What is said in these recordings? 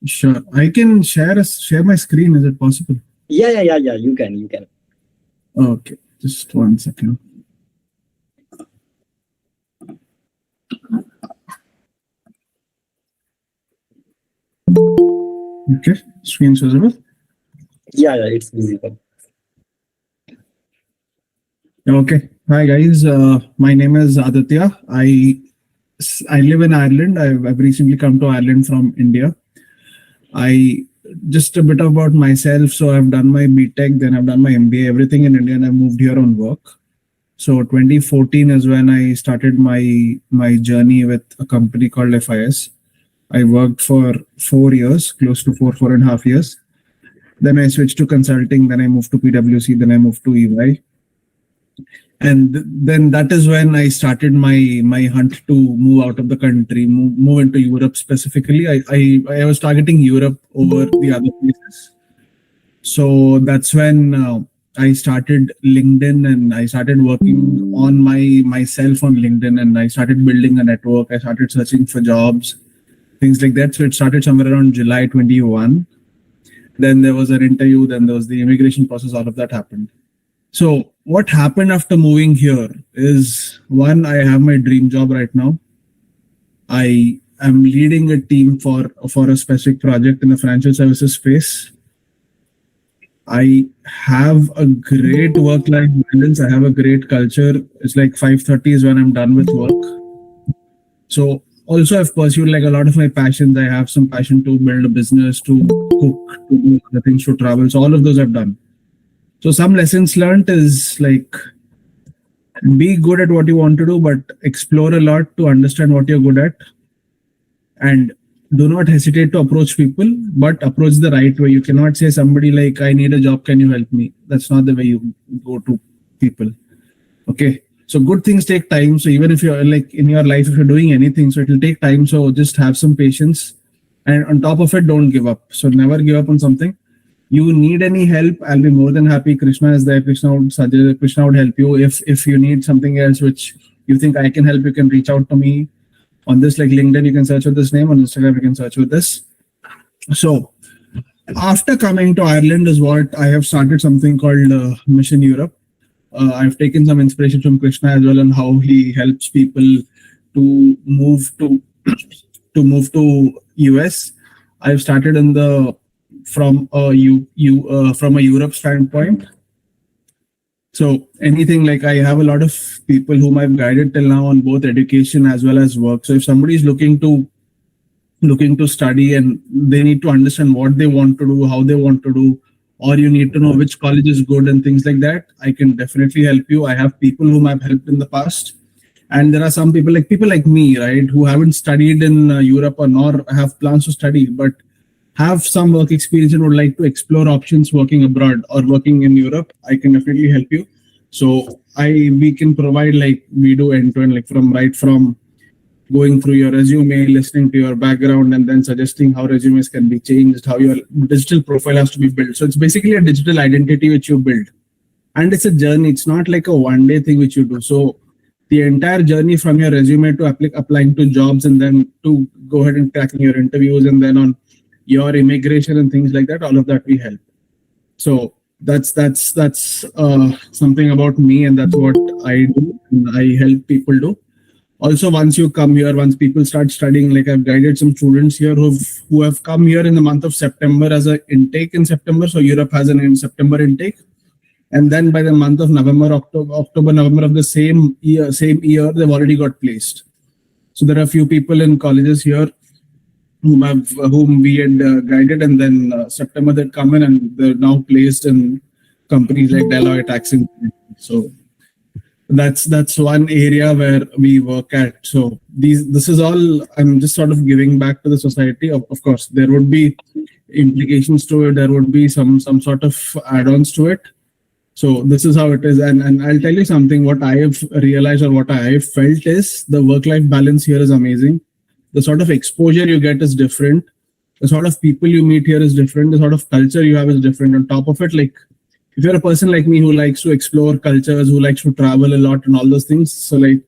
Sure. I can share my screen. Is it possible? Yeah. You can. Okay. Just 1 second. Okay. Screen's visible. Yeah. It's visible. Okay. Hi guys. My name is Aditya. I live in Ireland. I've recently come to Ireland from India. I just a bit about myself. So I've done my BTech, then I've done my MBA, everything in India, and I moved here on work. So 2014 is when I started my journey with a company called FIS. I worked for 4 years, close to 4.5 years. Then I switched to consulting. Then I moved to PwC. Then I moved to EY. And then that is when I started my hunt to move out of the country, move into Europe specifically. I was targeting Europe over the other places. So that's when I started LinkedIn and I started working on myself on LinkedIn, and I started building a network. I started searching for jobs, things like that. So it started somewhere around July 21. Then there was an interview, then there was the immigration process, all of that happened. So what happened after moving here is, one, I have my dream job right now. I am leading a team for a specific project in the financial services space. I have a great work-life balance. I have a great culture. It's like 5:30 is when I'm done with work. So also I've pursued like a lot of my passions. I have some passion to build a business, to cook, to do other things, to travel. So all of those I've done. So some lessons learned is like, be good at what you want to do, but explore a lot to understand what you're good at. And do not hesitate to approach people, but approach the right way. You cannot say somebody like, I need a job, can you help me? That's not the way you go to people. Okay. So good things take time. So even if you're like in your life, if you're doing anything, so it will take time. So just have some patience. And on top of it, don't give up. So never give up on something. You need any help, I'll be more than happy. Krishna is there. Krishna would suggest, Krishna would help you. If you need something else which you think I can help, you can reach out to me on this, like LinkedIn, you can search with this name. On Instagram, you can search with this. So after coming to Ireland is what I have started something called Mission Europe. I've taken some inspiration from Krishna as well on how he helps people to move to US. I've started from a Europe standpoint. So anything like, I have a lot of people whom I've guided till now on both education as well as work. So if somebody is looking to study and they need to understand what they want to do, how they want to do, or you need to know which college is good and things like that, I can definitely help you. I have people whom I've helped in the past. And there are some people like me, right, who haven't studied in Europe or nor have plans to study, but have some work experience and would like to explore options working abroad or working in Europe. I can definitely help you. So we can provide, like we do end to end, like from going through your resume, listening to your background, and then suggesting how resumes can be changed, how your digital profile has to be built. So it's basically a digital identity which you build. And it's a journey. It's not like a one-day thing which you do. So the entire journey from your resume to applying to jobs, and then to go ahead and cracking your interviews, and then on your immigration and things like that, all of that we help. So that's something about me, and that's what I do, and I help people do. Also, once you come here, once people start studying, like I've guided some students here who have come here in the month of September as an intake in September. So Europe has an in September intake. And then by the month of October, November of the same year, they've already got placed. So there are a few people in colleges here whom we had guided, and then September they'd come in and they're now placed in companies like Deloitte, Acclaimed. So that's one area where we work at. So this is all I'm just sort of giving back to the society. Of course, there would be implications to it. There would be some sort of add-ons to it. So this is how it is. And I'll tell you something, what I have realized or what I have felt is the work-life balance here is amazing. The sort of exposure you get is different. The sort of people you meet here is different. The sort of culture you have is different. On top of it, like if you're a person like me who likes to explore cultures, who likes to travel a lot and all those things. So like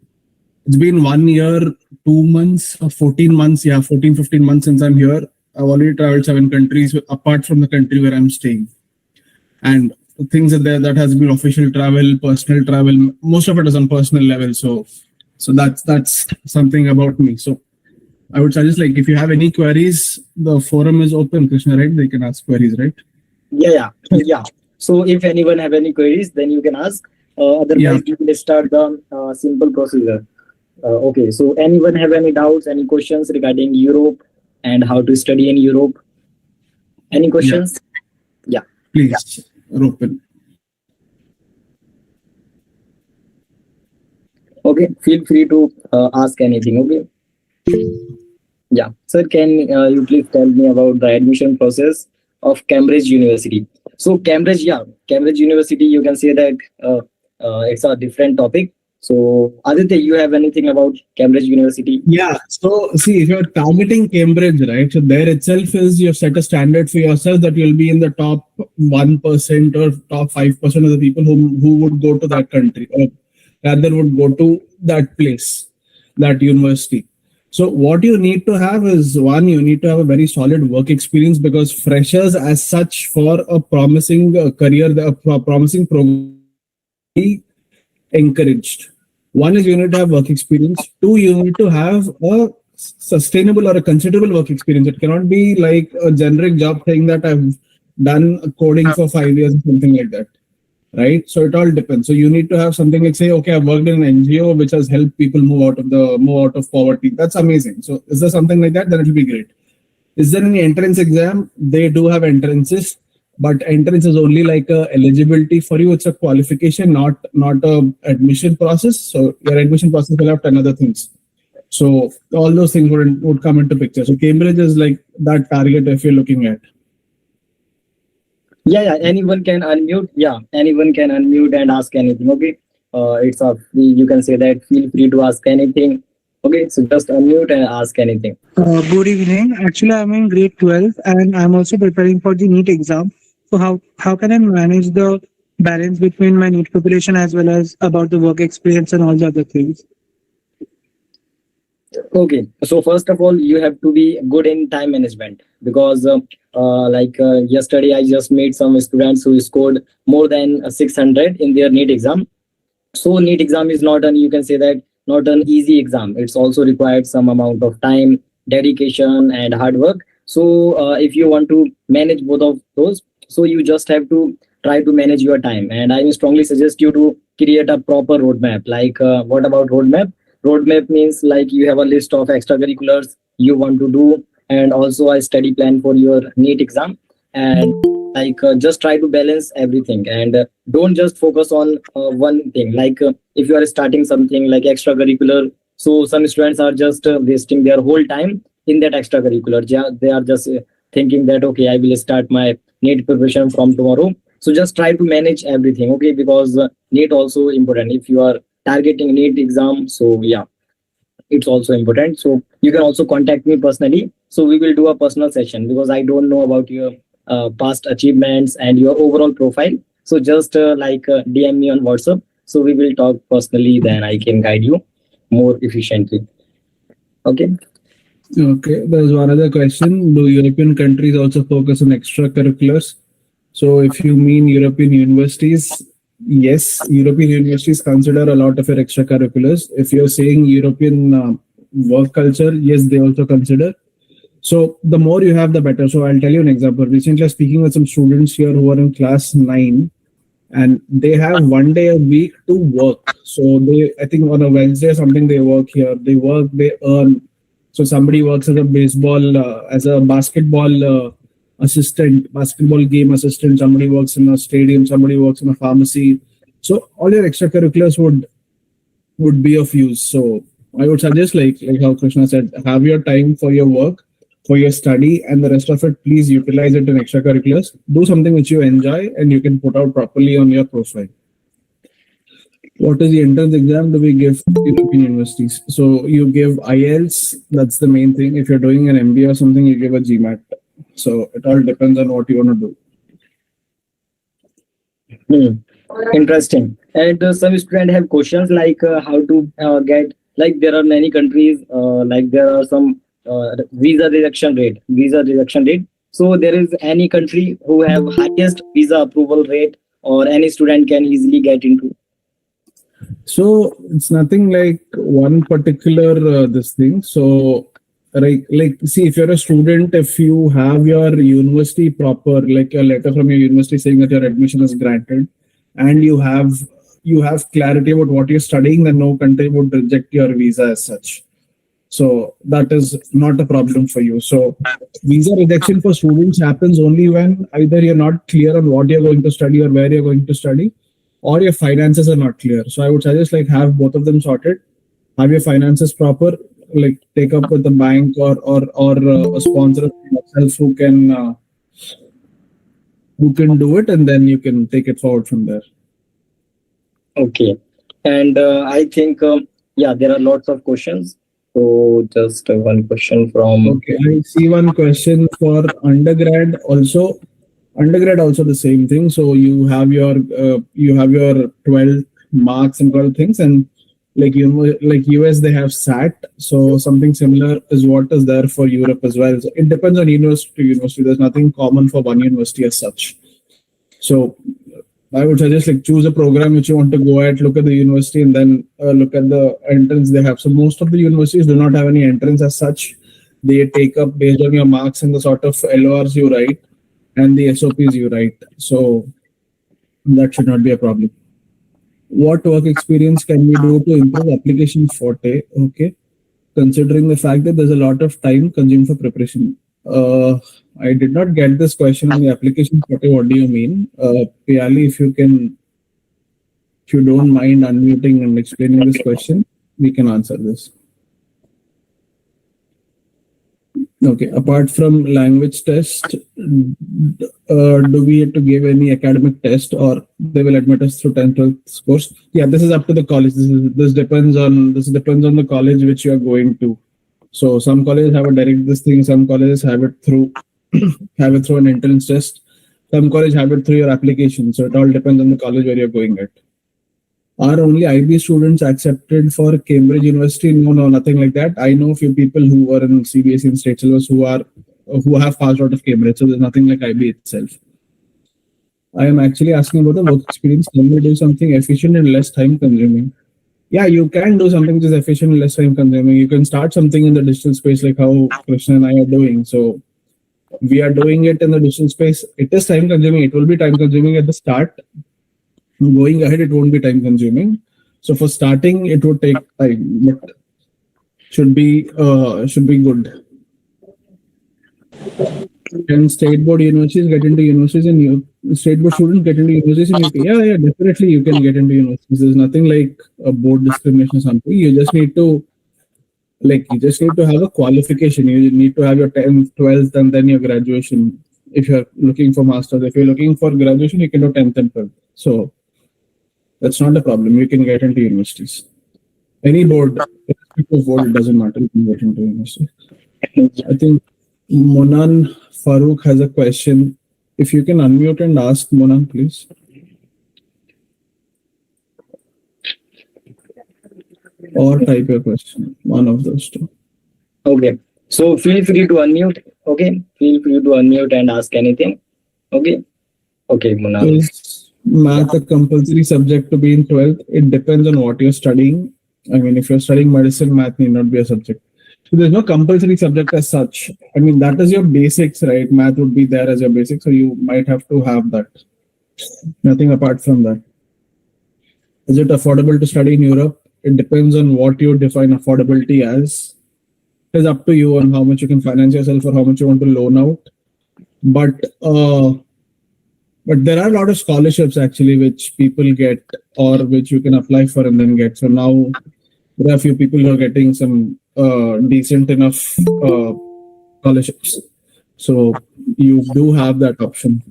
it's been 1 year, 2 months or 14 months. Yeah, 14, 15 months since I'm here. I've already traveled 7 countries apart from the country where I'm staying, and things that there that has been official travel, personal travel. Most of it is on personal level. So that's something about me. So I would suggest, like, if you have any queries, the forum is open, Krishna, right? They can ask queries, right? Yeah, yeah, yeah. So if anyone have any queries, then you can ask. Yeah. Otherwise, we will start the simple procedure. Okay. So anyone have any doubts, any questions regarding Europe and how to study in Europe? Any Yeah. questions? Yeah. Please, open. Okay. Feel free to ask anything. Okay. Yeah. Sir, can you please tell me about the admission process of Cambridge University? So Cambridge, yeah, Cambridge University, you can say that it's a different topic. So Aditya, you have anything about Cambridge University? Yeah. So see, if you're targeting Cambridge, right? So there itself is you've set a standard for yourself that you'll be in the top 1% or top 5% of the people who would go to that country, or rather would go to that place, that university. So what you need to have is, one, you need to have a very solid work experience, because freshers as such for a promising career, the promising program, encouraged. One is you need to have work experience. Two, you need to have a sustainable or a considerable work experience. It cannot be like a generic job thing that I've done coding for 5 years or something like that. Right. So it all depends. So you need to have something like, say, okay, I've worked in an NGO which has helped people move out of poverty. That's amazing. So is there something like that? Then it'll be great. Is there any entrance exam? They do have entrances, but entrance is only like a eligibility for you. It's a qualification, not a admission process. So your admission process will have 10 other things. So all those things would come into picture. So Cambridge is like that target if you're looking at. Yeah, yeah. Anyone can unmute. Yeah, anyone can unmute and ask anything. Okay. It's a free. You can say that. Feel free to ask anything. Okay. So just unmute and ask anything. Good evening. Actually, I'm in grade 12 and I'm also preparing for the NEET exam. So how can I manage the balance between my NEET preparation as well as about the work experience and all the other things? Okay, so first of all, you have to be good in time management, because yesterday I just made some students who scored more than 600 in their NEET exam. So NEET exam is not an, you can say that, not an easy exam. It's also required some amount of time, dedication, and hard work. So if you want to manage both of those, so you just have to try to manage your time. And I will strongly suggest you to create a proper roadmap. Like what about roadmap? Roadmap means like you have a list of extracurriculars you want to do, and also a study plan for your NEET exam. And just try to balance everything, and don't just focus on one thing. Like if you are starting something like extracurricular, so some students are just wasting their whole time in that extracurricular. They are just thinking that, okay, I will start my NEET preparation from tomorrow. So just try to manage everything, okay? Because NEET also important. If you are targeting NEET exam, so yeah, it's also important. So you can also contact me personally. So we will do a personal session, because I don't know about your past achievements and your overall profile. So just DM me on WhatsApp. So we will talk personally. Then I can guide you more efficiently. Okay. Okay. There's one other question. Do European countries also focus on extracurriculars? So if you mean European universities, yes, European universities consider a lot of your extracurriculars. If you're saying European work culture, yes, they also consider. So the more you have, the better. So I'll tell you an example. Recently, I was speaking with some students here who are in class 9, and they have one day a week to work. So I think on a Wednesday or something, they work here. They work, they earn. So somebody works as a basketball assistant, basketball game assistant. Somebody works in a stadium. Somebody works in a pharmacy. So all your extracurriculars would be of use. So I would suggest, like how Krishna said, have your time for your work, for your study, and the rest of it, please utilize it in extracurriculars. Do something which you enjoy and you can put out properly on your profile. What is the entrance exam do we give to European universities? So you give IELTS, that's the main thing. If you're doing an MBA or something, you give a GMAT. So it all depends on what you want to do. Interesting. And some students have questions like how to get, like there are many countries, like there are some visa rejection rate. Visa rejection rate. So there is any country who have highest visa approval rate, or any student can easily get into. So it's nothing like one particular this thing. So like see, if you're a student, if you have your university proper, like a letter from your university saying that your admission is granted, and you have clarity about what you're studying, then no country would reject your visa as such. So that is not a problem for you. So visa rejection for students happens only when either you're not clear on what you're going to study or where you're going to study, or your finances are not clear. So I would suggest like have both of them sorted. Have your finances proper. Like take up with the bank or a sponsor yourself who can do it, and then you can take it forward from there. Okay, and I think yeah, there are lots of questions. So just one question from. Okay, I see one question for undergrad also. Undergrad also the same thing. So you have your 12 marks and 12 things, and like US they have SAT. So something similar is what is there for Europe as well. So it depends on university to university. There's nothing common for one university as such. So I would suggest like choose a program which you want to go at, look at the university, and then look at the entrance they have. So most of the universities do not have any entrance as such. They take up based on your marks and the sort of LORs you write and the SOPs you write. So that should not be a problem. What work experience can we do to improve application forte? Okay, considering the fact that there's a lot of time consumed for preparation. I did not get this question on the application forte. What do you mean? Piali, if you don't mind unmuting and explaining this question, we can answer this. Okay, apart from language test, do we have to give any academic test, or they will admit us through 10th, 12th course? Yeah, this is up to the college. This depends on the college which you are going to. So some colleges have a direct this thing, some colleges have it through an entrance test, some college have it through your application. So it all depends on the college where you're going at. Are only IB students accepted for Cambridge University? No, nothing like that. I know a few people who are in CBSE and state syllabus who have passed out of Cambridge. So there's nothing like IB itself. I am actually asking about the work experience. Can we do something efficient and less time consuming? Yeah, you can do something which is efficient and less time consuming. You can start something in the digital space like how Krishna and I are doing. So we are doing it in the digital space. It is time consuming. It will be time consuming at the start. Going ahead, it won't be time consuming. So for starting, it would take time, but should be good. Can state board universities get into universities in state board students get into universities in UK? Yeah, definitely you can get into universities. There's nothing like a board discrimination or something. You just need to have a qualification. You need to have your 10th, 12th, and then your graduation. If you're looking for masters, if you're looking for graduation, you can do 10th and 12th. So that's not a problem. You can get into universities. Any board, it doesn't matter. You can get into university. I think Monan Farooq has a question. If you can unmute and ask Monan, please. Or type your question. One of those two. Okay. So feel free to unmute. Okay. Feel free to unmute and ask anything. Okay. Okay, Monan. Is math a compulsory subject to be in 12th? It depends on what you're studying. I mean, if you're studying medicine, math need not be a subject. So there's no compulsory subject as such. I mean, that is your basics, right? Math would be there as your basics, so you might have to have that. Nothing apart from that. Is it affordable to study in Europe? It depends on what you define affordability as. It is up to you on how much you can finance yourself or how much you want to loan out. But there are a lot of scholarships actually which people get or which you can apply for and then get. So now there are a few people who are getting some decent enough scholarships. So you do have that option.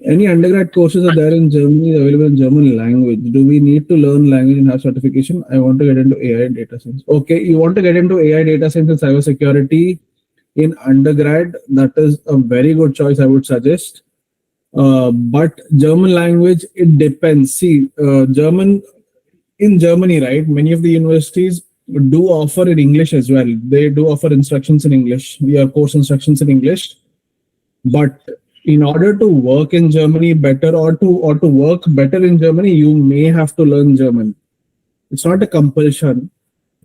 Any undergrad courses are there in Germany available in German language? Do we need to learn language and have certification? I want to get into AI and data science. Okay, you want to get into AI, data science and cybersecurity in undergrad. That is a very good choice, I would suggest. But German language, it depends. See, in Germany, right, many of the universities do offer in English as well. They do offer instructions in English, your course instructions in English. But in order to work in Germany better, or to work better in Germany, you may have to learn German. It's not a compulsion,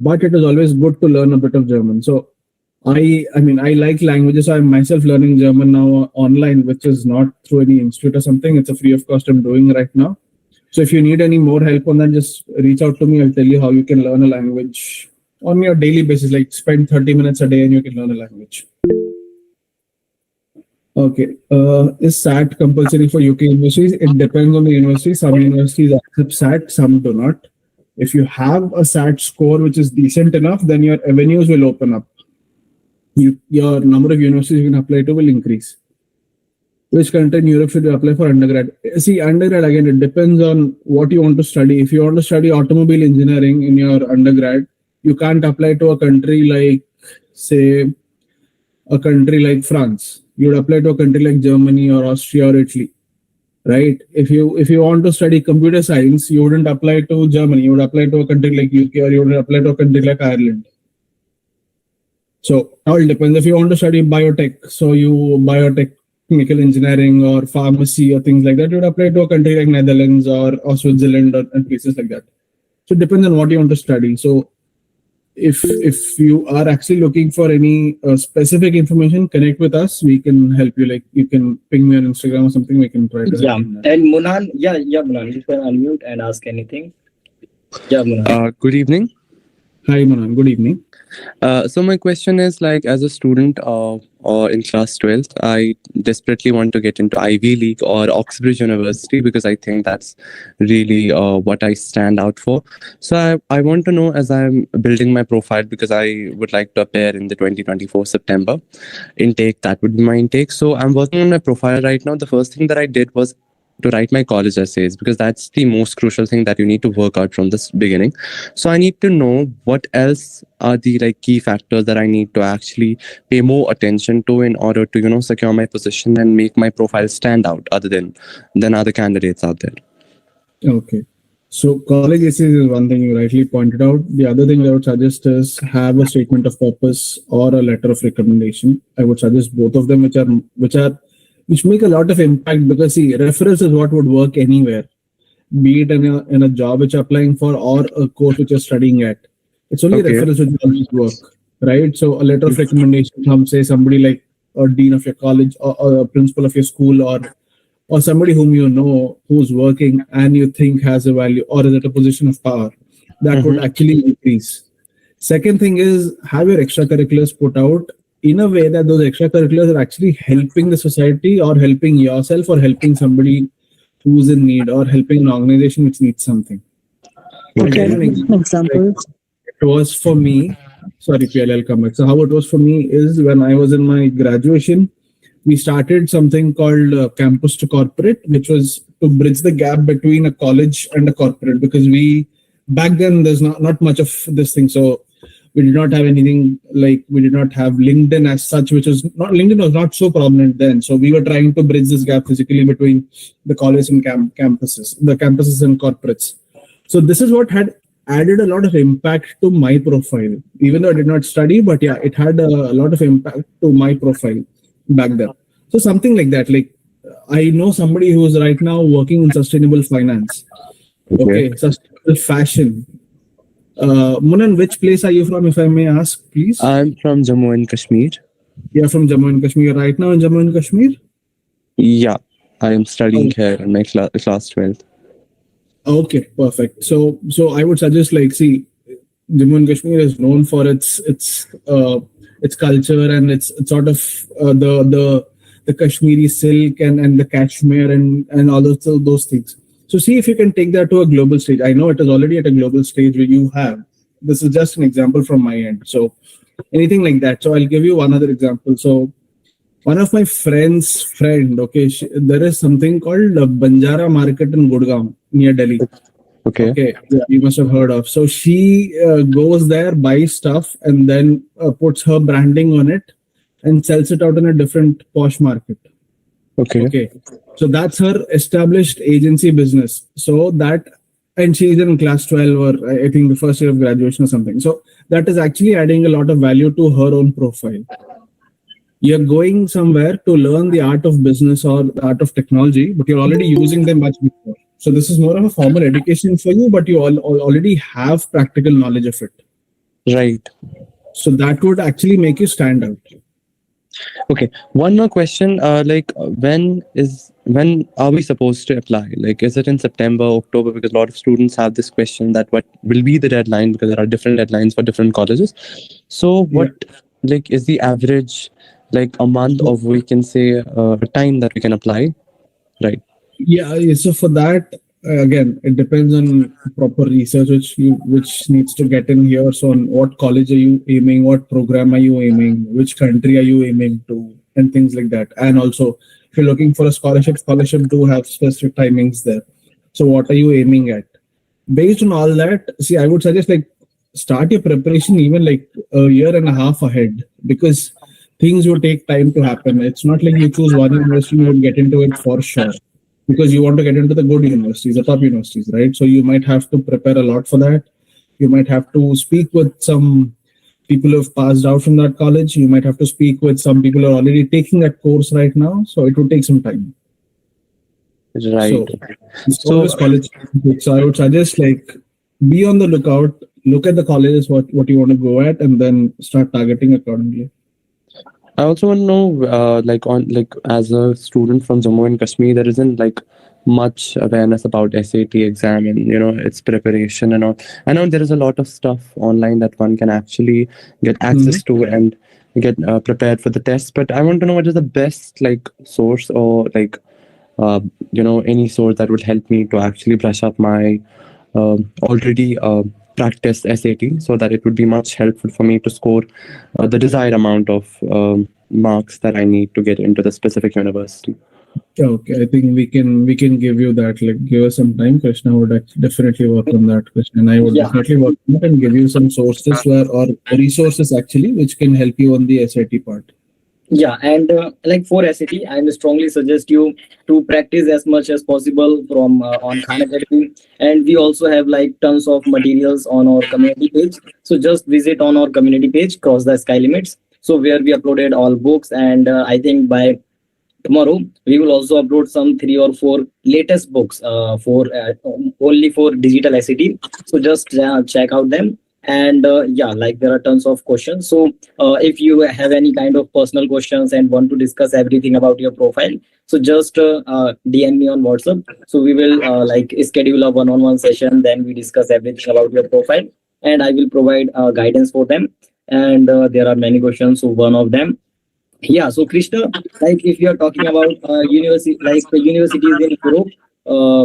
but it is always good to learn a bit of German. So I mean, I like languages. I'm myself learning German now online, which is not through any institute or something. It's a free of cost I'm doing right now. So if you need any more help on that, just reach out to me. I'll tell you how you can learn a language on your daily basis. Like spend 30 minutes a day and you can learn a language. Okay. Is SAT compulsory for UK universities? It depends on the university. Some universities accept SAT, some do not. If you have a SAT score which is decent enough, then your avenues will open up. Your number of universities you can apply to will increase. Which country in Europe should you apply for undergrad? See, undergrad, again, it depends on what you want to study. If you want to study automobile engineering in your undergrad, you can't apply to a country like, say, a country like France. You would apply to a country like Germany or Austria or Italy, right? If you want to study computer science, you wouldn't apply to Germany. You would apply to a country like UK, or you would apply to a country like Ireland. So all depends. If you want to study biotech, so you biotechnical engineering or pharmacy or things like that, you would apply to a country like Netherlands or Switzerland and places like that. So it depends on what you want to study. So if you are actually looking for any specific information, connect with us. We can help you. Like you can ping me on Instagram or something. We can try to Yeah, help you. and Munan, Munan, you can unmute and ask anything. Yeah, Munan. Good evening. Hi, Manan. Good evening. So my question is, like, as a student or in class 12th, I desperately want to get into Ivy League or Oxbridge University because I think that's really what I stand out for. So I want to know, as I'm building my profile, because I would like to appear in the 2024 September intake. That would be my intake. So I'm working on my profile right now. The first thing that I did was to write my college essays, because that's the most crucial thing that you need to work out from this beginning. So I need to know what else are the key factors that I need to actually pay more attention to in order to secure my position and make my profile stand out other than other candidates out there. Okay. So college essays is one thing you rightly pointed out. The other thing I would suggest is have a statement of purpose or a letter of recommendation. I would suggest both of them, which make a lot of impact, because see, reference is what would work anywhere, be it in a job which you're applying for or a course which you're studying at. It's only reference which always work, right? So a letter of recommendation from, say, somebody like a dean of your college or a principal of your school or somebody whom you know who's working and you think has a value or is at a position of power, that would actually increase. Second thing is have your extracurriculars put out in a way that those extracurriculars are actually helping the society or helping yourself or helping somebody who's in need or helping an organization which needs something. Okay, example. It was for me, sorry, PL, I'll come back. So how it was for me is when I was in my graduation, we started something called Campus to Corporate, which was to bridge the gap between a college and a corporate, because back then there's not much of this thing. So we did not have anything we did not have LinkedIn as such, LinkedIn was not so prominent then. So we were trying to bridge this gap physically between the college and campuses and corporates. So this is what had added a lot of impact to my profile, even though I did not study, but yeah, it had a lot of impact to my profile back then. So something like that, I know somebody who is right now working in sustainable finance, sustainable fashion. Munan, which place are you from, if I may ask, please? I'm from Jammu and Kashmir. You're from Jammu and Kashmir right now in Jammu and Kashmir? Yeah, I am studying here in my class 12th. Okay, perfect. So I would suggest, see, Jammu and Kashmir is known for its culture and its sort of the Kashmiri silk and the cashmere and all of those things. So see if you can take that to a global stage. I know it is already at a global stage where you have. This is just an example from my end. So anything like that. So I'll give you one other example. So one of my friend's friend, there is something called Banjara Market in Gurgaon near Delhi. Okay, yeah, you must have heard of. So she goes there, buys stuff, and then puts her branding on it and sells it out in a different posh market. Okay. So that's her established agency business. And she's in class 12 or I think the first year of graduation or something. So that is actually adding a lot of value to her own profile. You're going somewhere to learn the art of business or the art of technology, but you're already using them much before. So this is more of a formal education for you, but you already have practical knowledge of it. Right. So that would actually make you stand out. Okay. One more question. When are we supposed to apply? Like, is it in September, October? Because a lot of students have this question that what will be the deadline, because there are different deadlines for different colleges. So what like is the average, like a month of, we can say, a time that we can apply? Right. Yeah, so for that, again, it depends on proper research which needs to get in here. So on what college are you aiming, what program are you aiming, which country are you aiming to, and things like that. And also, if you're looking for a scholarship do have specific timings there. So what are you aiming at? Based on all that, see, I would suggest like start your preparation even like a year and a half ahead, because things will take time to happen. It's not like you choose one university and you would get into it for sure, because you want to get into the good universities, the top universities, right? So you might have to prepare a lot for that. You might have to speak with some people who have passed out from that college. You might have to speak with some people who are already taking that course right now. So it would take some time. Right. So it's always college. So I would suggest like be on the lookout, look at the colleges, what you want to go at, and then start targeting accordingly. I also want to know, as a student from Jammu and Kashmir, there isn't like much awareness about SAT exam and its preparation and all. I know there is a lot of stuff online that one can actually get access to and get prepared for the test. But I want to know what is the best like source, or like any source that would help me to actually brush up my already practiced SAT, so that it would be much helpful for me to score the desired amount of marks that I need to get into the specific university. Okay, I think we can give you that. Like, give us some time. Krishna would definitely work on that question, and I would definitely work on it and give you some sources or resources actually which can help you on the SAT part. Yeah, and like for SAT, I will strongly suggest you to practice as much as possible from on Khan Academy, and we also have like tons of materials on our community page. So just visit on our community page, Cross the Sky Limits. So where we uploaded all books, and I think by tomorrow we will also upload some 3 or 4 latest books for only for digital SAT. So just check out them. And like there are tons of questions. So if you have any kind of personal questions and want to discuss everything about your profile, so just DM me on WhatsApp. So we will like schedule a one-on-one session. Then we discuss everything about your profile, and I will provide guidance for them. And there are many questions. So one of them, so Krishna, like if you are talking about university, like the universities in Europe,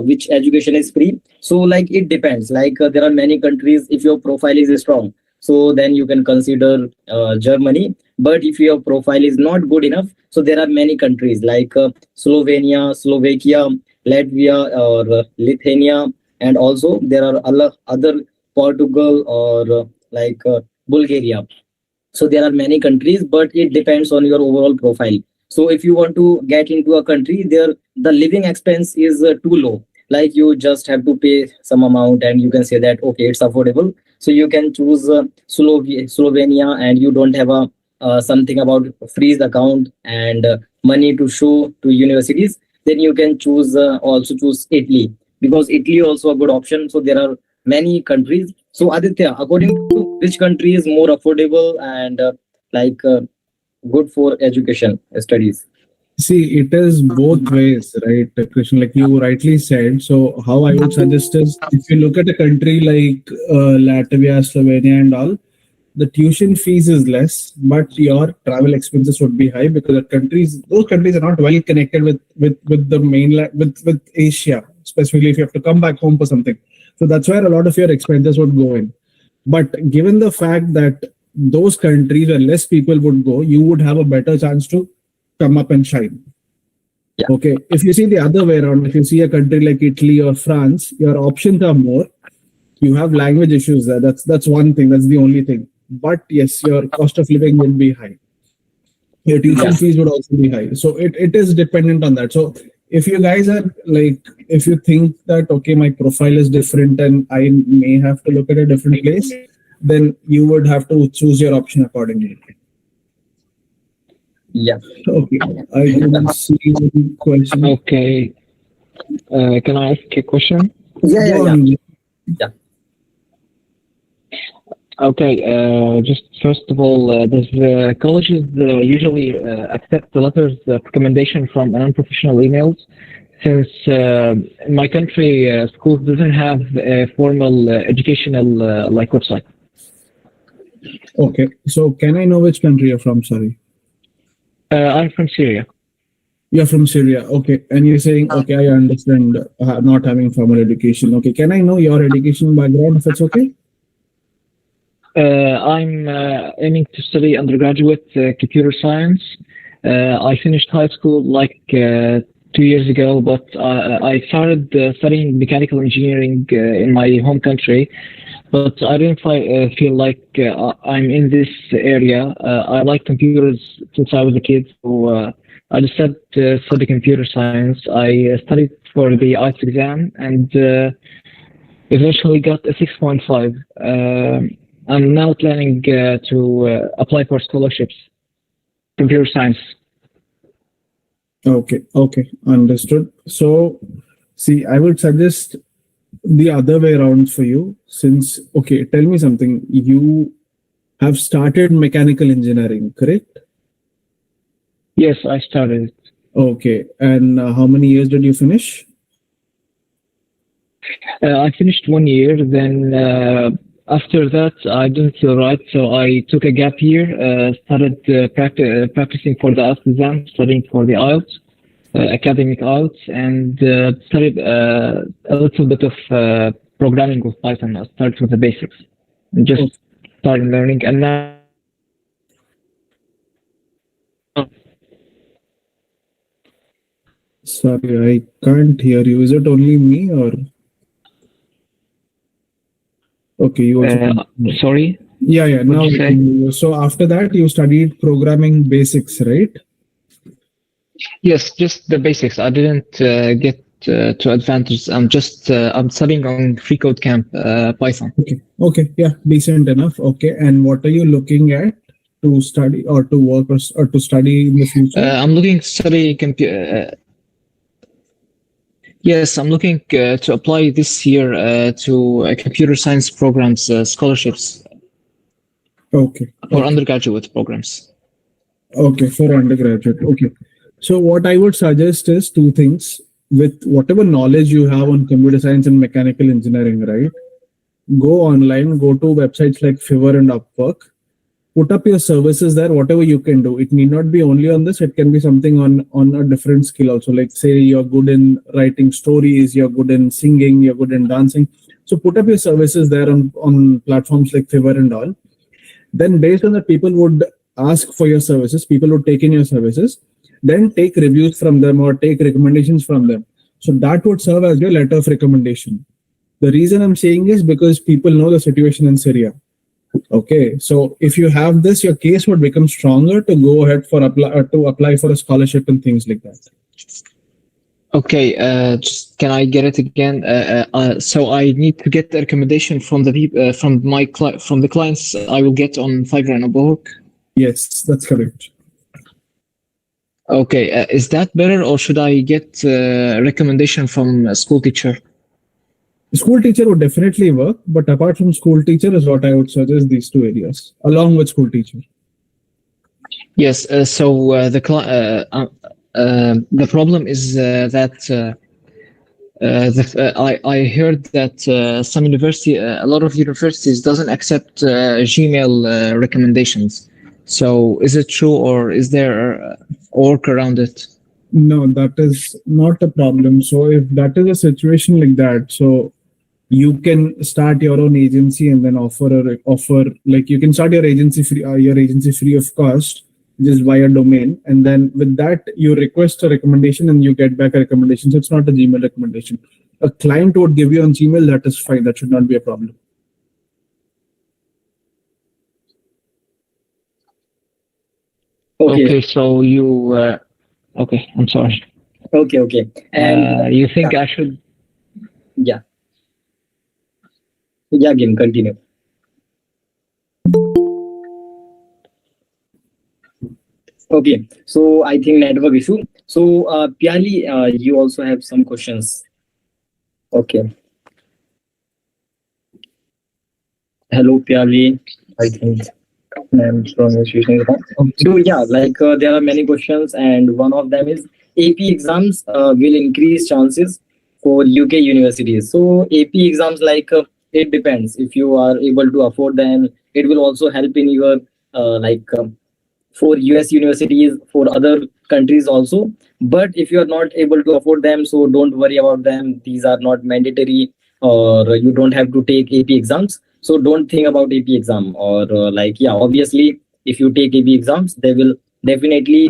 which education is free. So like it depends. Like there are many countries. If your profile is strong, so then you can consider Germany. But if your profile is not good enough, so there are many countries like Slovenia, Slovakia, Latvia, or Lithuania, and also there are other Portugal or Bulgaria. So there are many countries, but it depends on your overall profile. So if you want to get into a country, there the living expense is too low. Like you just have to pay some amount, and you can say that okay, it's affordable. So you can choose Slovenia, and you don't have a something about freeze account and money to show to universities. Then you can choose also choose Italy, because Italy also a good option. So there are many countries. So Aditya, according to which country is more affordable and good for education studies? See, it is both ways, right, Krishna? Like you rightly said. So, how I would suggest is if you look at a country like Latvia, Slovenia, and all, the tuition fees is less, but your travel expenses would be high, because those countries are not well connected with the mainland, with Asia, specifically if you have to come back home for something. So that's where a lot of your expenses would go in. But given the fact that those countries where less people would go, you would have a better chance to come up and shine. Yeah. Okay. If you see the other way around, if you see a country like Italy or France, your options are more. You have language issues there. That's one thing. That's the only thing. But yes, your cost of living would be high. Your tuition fees would also be high. So it is dependent on that. So if you guys are like, if you think that, okay, my profile is different and I may have to look at a different place, then you would have to choose your option accordingly. Yeah. Okay, I can see the question. Okay. Can I ask a question? Yeah, yeah, Go yeah. on. Yeah. Okay. Just first of all, does colleges usually accept the letters of recommendation from unprofessional emails? Since in my country, schools doesn't have a formal educational like website. Okay, so can I know which country you're from? Sorry. I'm from Syria. You're from Syria. Okay, and you're saying, okay, I understand not having formal education. Okay, can I know your education background if it's okay? I'm aiming to study undergraduate computer science. I finished high school like 2 years ago, but I started studying mechanical engineering in my home country. But I didn't feel like I'm in this area. I like computers since I was a kid, so I decided to study computer science. I studied for the IELTS exam and eventually got a 6.5. I'm now planning to apply for scholarships, computer science. Okay, okay, understood. So, see, I would suggest the other way around for you. Since, okay, tell me something. You have started mechanical engineering, correct? Yes, I started. Okay, and how many years did you finish? I finished 1 year. Then after that, I didn't feel right, so I took a gap year. Started practicing for the IELTS exam, studying for the IELTS, academic IELTS, and studied a little bit of programming with Python. I started with the basics, and just started learning, and now. Sorry, I can't hear you. Is it only me or? Okay, you also. Sorry. Yeah, yeah. Now, you I say? can hear you. So after that, you studied programming basics, right? Yes, just the basics. I didn't get to advantage. I'm studying on Free Code Camp Python. Okay, okay, yeah, decent enough. Okay, and what are you looking at to study or to work or to study in the future? I'm looking to study computer. Yes, I'm looking to apply this year to computer science programs scholarships Okay, for okay, undergraduate programs. okay, for undergraduate. Okay, so what I would suggest is two things. With whatever knowledge you have on computer science and mechanical engineering, right? Go online, go to websites like Fiverr and Upwork, put up your services there, whatever you can do. It need not be only on this, it can be something on a different skill also. Like say you're good in writing stories, you're good in singing, you're good in dancing. So put up your services there on platforms like Fiverr and all. Then based on that, people would ask for your services, people would take in your services, then take reviews from them or take recommendations from them. So that would serve as your letter of recommendation. The reason I'm saying is because people know the situation in Syria. Okay, so if you have this, your case would become stronger to go ahead for apply for a scholarship and things like that. Okay, just, can I get it again? So I need to get the recommendation from the from the clients I will get on Fiverr and Upwork. Yes, that's correct. Okay, is that better, or should I get recommendation from a school teacher? School teacher would definitely work, but apart from school teacher is what I would suggest these two areas along with school teacher. Yes. So the problem is that I heard that a lot of universities doesn't accept Gmail recommendations. So is it true, or is there a work around it? No, that is not a problem. So if that is a situation like that, so you can start your own agency and then offer like you can start your agency free of cost just via domain, and then with that you request a recommendation and you get back a recommendation. So it's not a Gmail recommendation. A client would give you on Gmail, that is fine. That should not be a problem. Okay, so you okay, I'm sorry. Okay. And you think I should? yeah, Game, continue. Okay, so I think network issue. So Piali, you also have some questions. Okay. Hello, Piali. I think I'm pronunciation is wrong. So yeah, like there are many questions, and one of them is AP exams will increase chances for UK universities. So AP exams, like it depends. If you are able to afford them, it will also help in your for US universities, for other countries also. But if you are not able to afford them, so don't worry about them. These are not mandatory, or you don't have to take AP exams. So don't think about AP exam, or yeah, obviously, if you take AP exams, they will definitely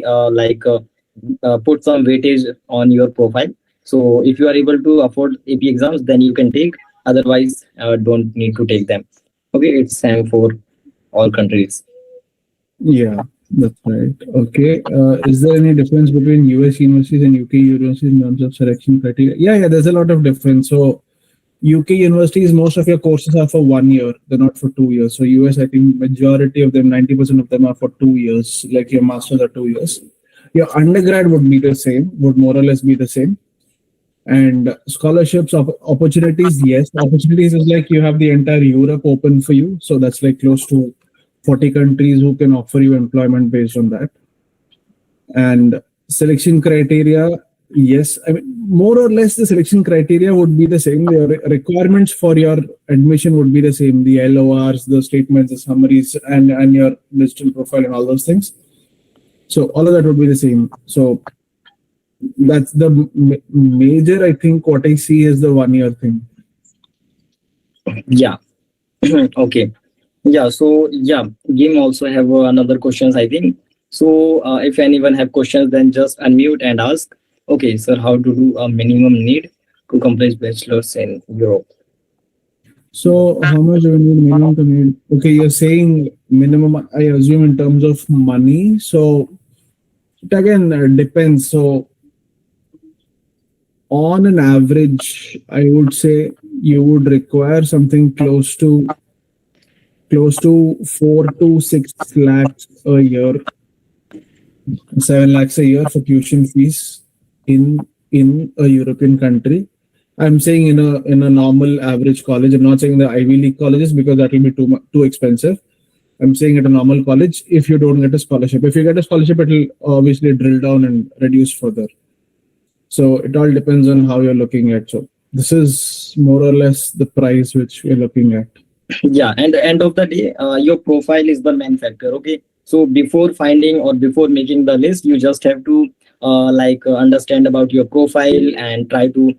put some weightage on your profile. So if you are able to afford AP exams, then you can take. Otherwise, don't need to take them. Okay, it's same for all countries. Yeah, that's right. Okay. Is there any difference between US universities and UK universities in terms of selection criteria? Yeah, there's a lot of difference. So UK universities, most of your courses are for 1 year. They're not for 2 years. So US, I think majority of them, 90% of them are for 2 years. Like your masters are 2 years. Your undergrad would be the same, would more or less be the same. And scholarships of opportunities, yes, opportunities is like you have the entire Europe open for you. So that's like close to 40 countries who can offer you employment based on that. And selection criteria, yes, I mean, more or less the selection criteria would be the same. The requirements for your admission would be the same. The LORs, the statements, the summaries, and your digital profile and all those things. So all of that would be the same. So that's the major, I think, what I see is the 1 year thing. Yeah. Okay. Yeah. So yeah, game also have another questions, I think. So if anyone have questions, then just unmute and ask. Okay, sir, how to do a minimum need to complete bachelor's in Europe? So how much do you need minimum to need? Okay, you're saying minimum, I assume in terms of money. So it again depends. So on an average, I would say you would require something close to 4 to 6 lakhs a year, 7 lakhs a year for tuition fees in a European country. I'm saying in a normal average college. I'm not saying the Ivy League colleges because that will be too expensive. I'm saying at a normal college, if you don't get a scholarship. If you get a scholarship, it will obviously drill down and reduce further. So it all depends on how you're looking at. So this is more or less the price which we're looking at. Yeah, and the end of the day, your profile is the main factor. Okay, so before finding or before making the list, you just have to understand about your profile and try to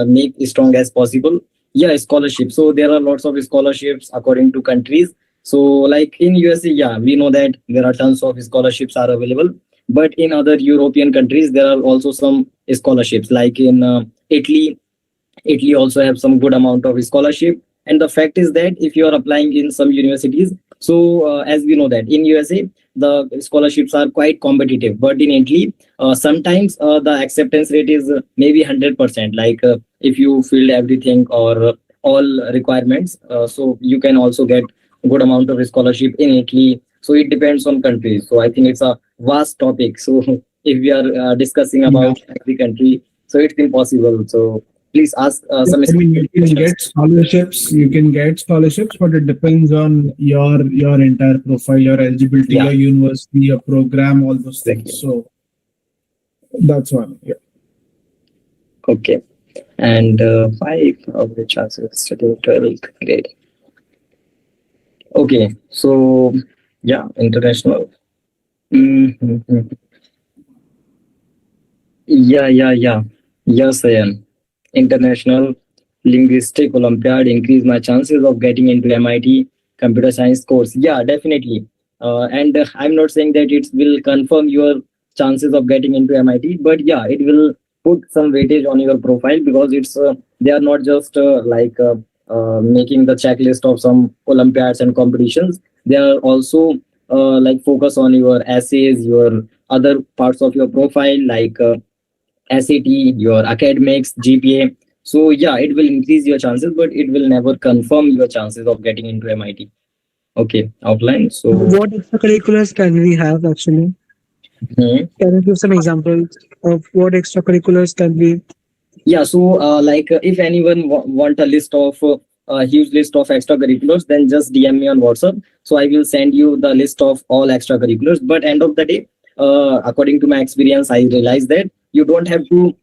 make it strong as possible. Yeah, scholarship. So there are lots of scholarships according to countries. So like in USA, yeah, we know that there are tons of scholarships are available. But in other European countries, there are also some scholarships. Like in Italy also have some good amount of scholarship. And the fact is that if you are applying in some universities, so as we know that in USA the scholarships are quite competitive, but in Italy sometimes the acceptance rate is maybe 100%. Like if you filled everything or all requirements, so you can also get good amount of scholarship in Italy. So it depends on countries. So I think it's a vast topic. So if we are discussing about every country, so it's impossible. So please ask some I mean, you can questions. get scholarships. You can get scholarships, but it depends on your entire profile, your eligibility, Yeah. your university, your program, all those things. Exactly. So that's one. Yeah. Okay. And 5 of the chances studying 12th grade. Okay. So yeah, international. Mhm. Yeah. Yes, I am. International Linguistic Olympiad increase my chances of getting into MIT computer science course. Yeah, definitely. And I'm not saying that it will confirm your chances of getting into MIT, but yeah, it will put some weightage on your profile because it's they are not just making the checklist of some Olympiads and competitions. They are also focus on your essays, your other parts of your profile like SAT, your academics, GPA. So yeah, it will increase your chances, but it will never confirm your chances of getting into MIT. Okay, outline. So What extracurriculars can we have actually? Hmm. Can you give some examples of what extracurriculars can be? Yeah, so if anyone want a list of a huge list of extracurriculars, then just DM me on WhatsApp. So I will send you the list of all extracurriculars. But end of the day, according to my experience, I realized that you don't have to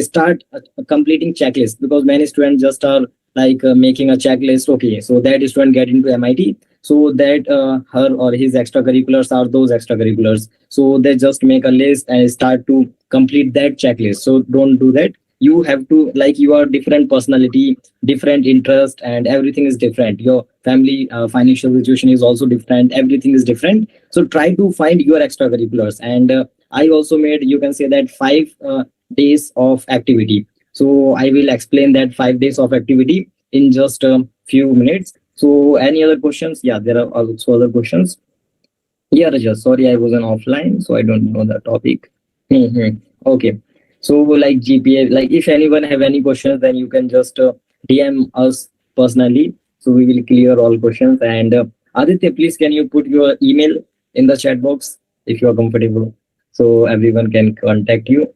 start completing checklist, because many students just are making a checklist. Okay, so that student get into MIT, so that her or his extracurriculars are those extracurriculars. So they just make a list and start to complete that checklist. So don't do that. You have to, like, you are different personality, different interest, and everything is different. Your family financial situation is also different, everything is different. So try to find your extracurriculars. And I also made, you can say that, 5 days of activity. So I will explain that 5 days of activity in just a few minutes. So any other questions? Yeah, there are also other questions. Yeah, Raja, sorry, I was on offline, so I don't know the topic. Okay. So like GPA, like if anyone have any questions, then you can just DM us personally. So we will clear all questions. And Aditya, please can you put your email in the chat box if you are comfortable, so everyone can contact you.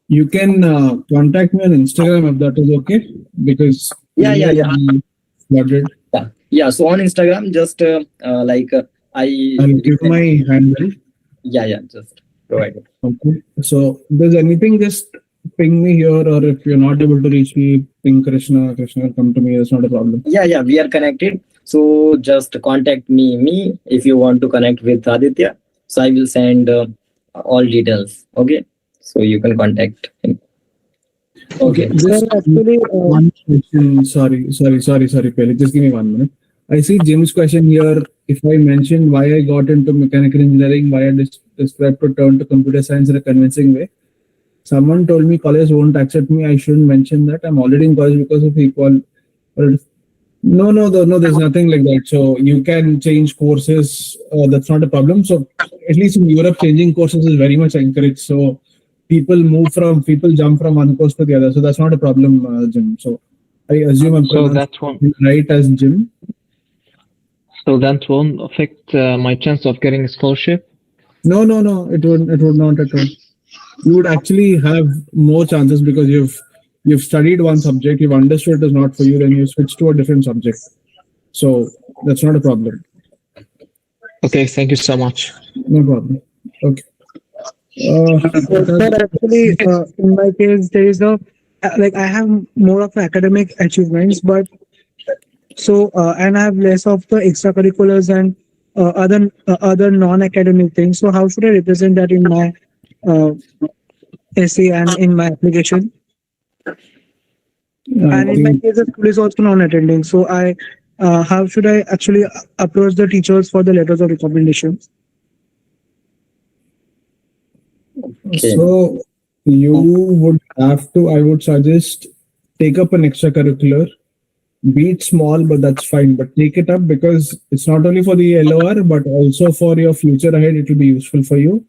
You can contact me on Instagram if that is okay, because Yeah, yeah, email yeah. will be flooded. Yeah. So on Instagram, just I I'll give my handle. yeah, just provide it. Okay. So if there's anything, just ping me here, or if you're not able to reach me, ping Krishna. Krishna will come to me. That's not a problem. Yeah, we are connected. So just contact me if you want to connect with Aditya. So I will send all details. Okay. So you can contact him. Okay. Sir, Just actually, one question. Sorry, Pele. Just give me 1 minute. I see Jim's question here. If I mentioned why I got into mechanical engineering, why I described to turn to computer science in a convincing way. Someone told me college won't accept me. I shouldn't mention that. I'm already in college because of equal. No, there's nothing like that. So you can change courses. That's not a problem. So at least in Europe, changing courses is very much encouraged. So people jump from one course to the other. So that's not a problem, Jim. So I assume I'm So that won't. right as Jim. So that won't affect my chance of getting a scholarship. No. It would not at all. You would actually have more chances because you've studied one subject, you've understood it is not for you, then you switch to a different subject. So that's not a problem. Okay, thank you so much. No problem. Okay. sir, actually, in my case, there is a I have more of academic achievements, but and I have less of the extracurriculars and other non-academic things. So how should I represent that in my uh, essay and in my application? And in my case, the school is also non-attending. So how should I actually approach the teachers for the letters of recommendation? Okay. So you would have to, I would suggest, take up an extracurricular. Be it small, but that's fine. But take it up, because it's not only for the LOR, but also for your future ahead. It will be useful for you.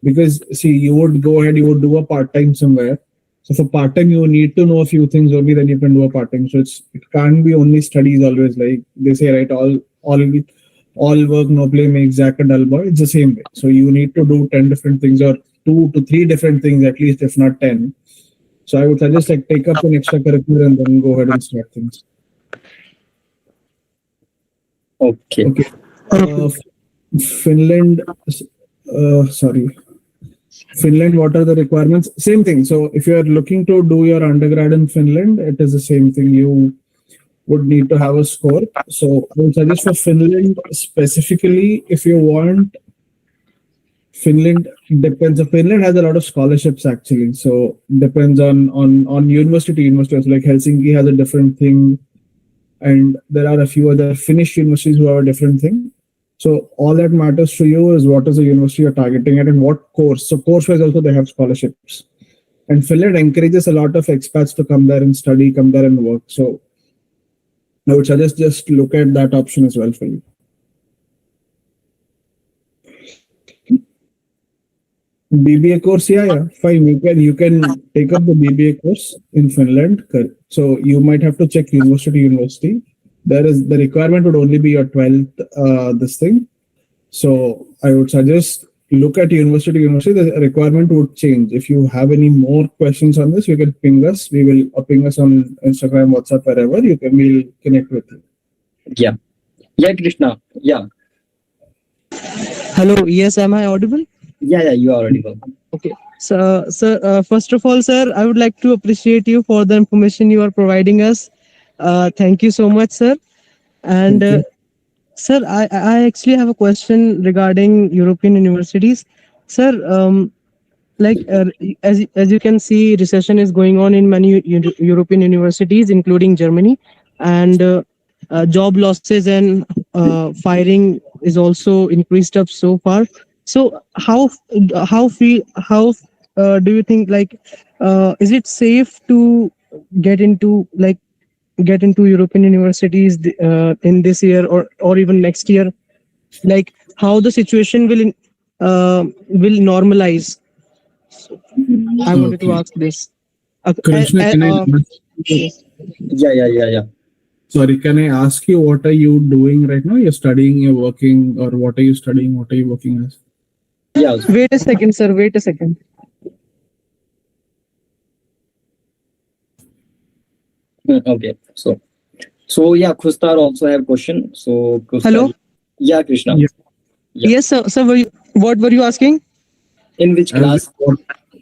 Because see, you would go ahead, you would do a part-time somewhere. So for part-time, you need to know a few things only, then you can do a part-time. So it can't be only studies always. Like they say, right? All work, no play makes Jack a dull boy. It's the same way. So you need to do 10 different things, or 2 to 3 different things at least, if not 10. So I would suggest take up an extracurricular and then go ahead and start things. Okay. Finland, Finland, what are the requirements? Same thing. So if you are looking to do your undergrad in Finland, it is the same thing. You would need to have a score. So I would suggest for Finland specifically, if you want, Finland depends. Finland has a lot of scholarships actually. So depends on university to university. So like Helsinki has a different thing, and there are a few other Finnish universities who have a different thing. So all that matters to you is what is the university you're targeting at and what course. So course-wise also they have scholarships. And Finland encourages a lot of expats to come there and study, come there and work. So I would suggest just look at that option as well for you. BBA course, yeah, fine. You can take up the BBA course in Finland. So you might have to check university to university. There is the requirement would only be your 12th this thing. So I would suggest look at university to university, the requirement would change. If you have any more questions on this, you can ping us. We will ping us on Instagram, WhatsApp, wherever. We'll connect with you. Yeah, Krishna. Yeah, Hello. Yes, am I audible? yeah, you are audible. Okay. So, sir, first of all, sir, I would like to appreciate you for the information you are providing us. Thank you so much, sir. And Thank you. sir, I actually have a question regarding European universities. Sir, like as you can see, recession is going on in many European universities, including Germany, and job losses and firing is also increased up so far. So how do you think, like, is it safe to get into like get into European universities in this year or even next year? Like how the situation will normalize? I wanted to Okay. ask this. Krishna, can I Yes. Yeah. sorry, can I ask you what are you doing right now? You're studying, you're working, or what are you studying? What are you working as? Yeah. Wait a second, sir. Wait a second. Okay. So yeah, Khustar also have question. So Khustar, Hello? Yeah, Krishna. Yeah. Yeah. Yes, sir. Sir, what were you asking? In which class?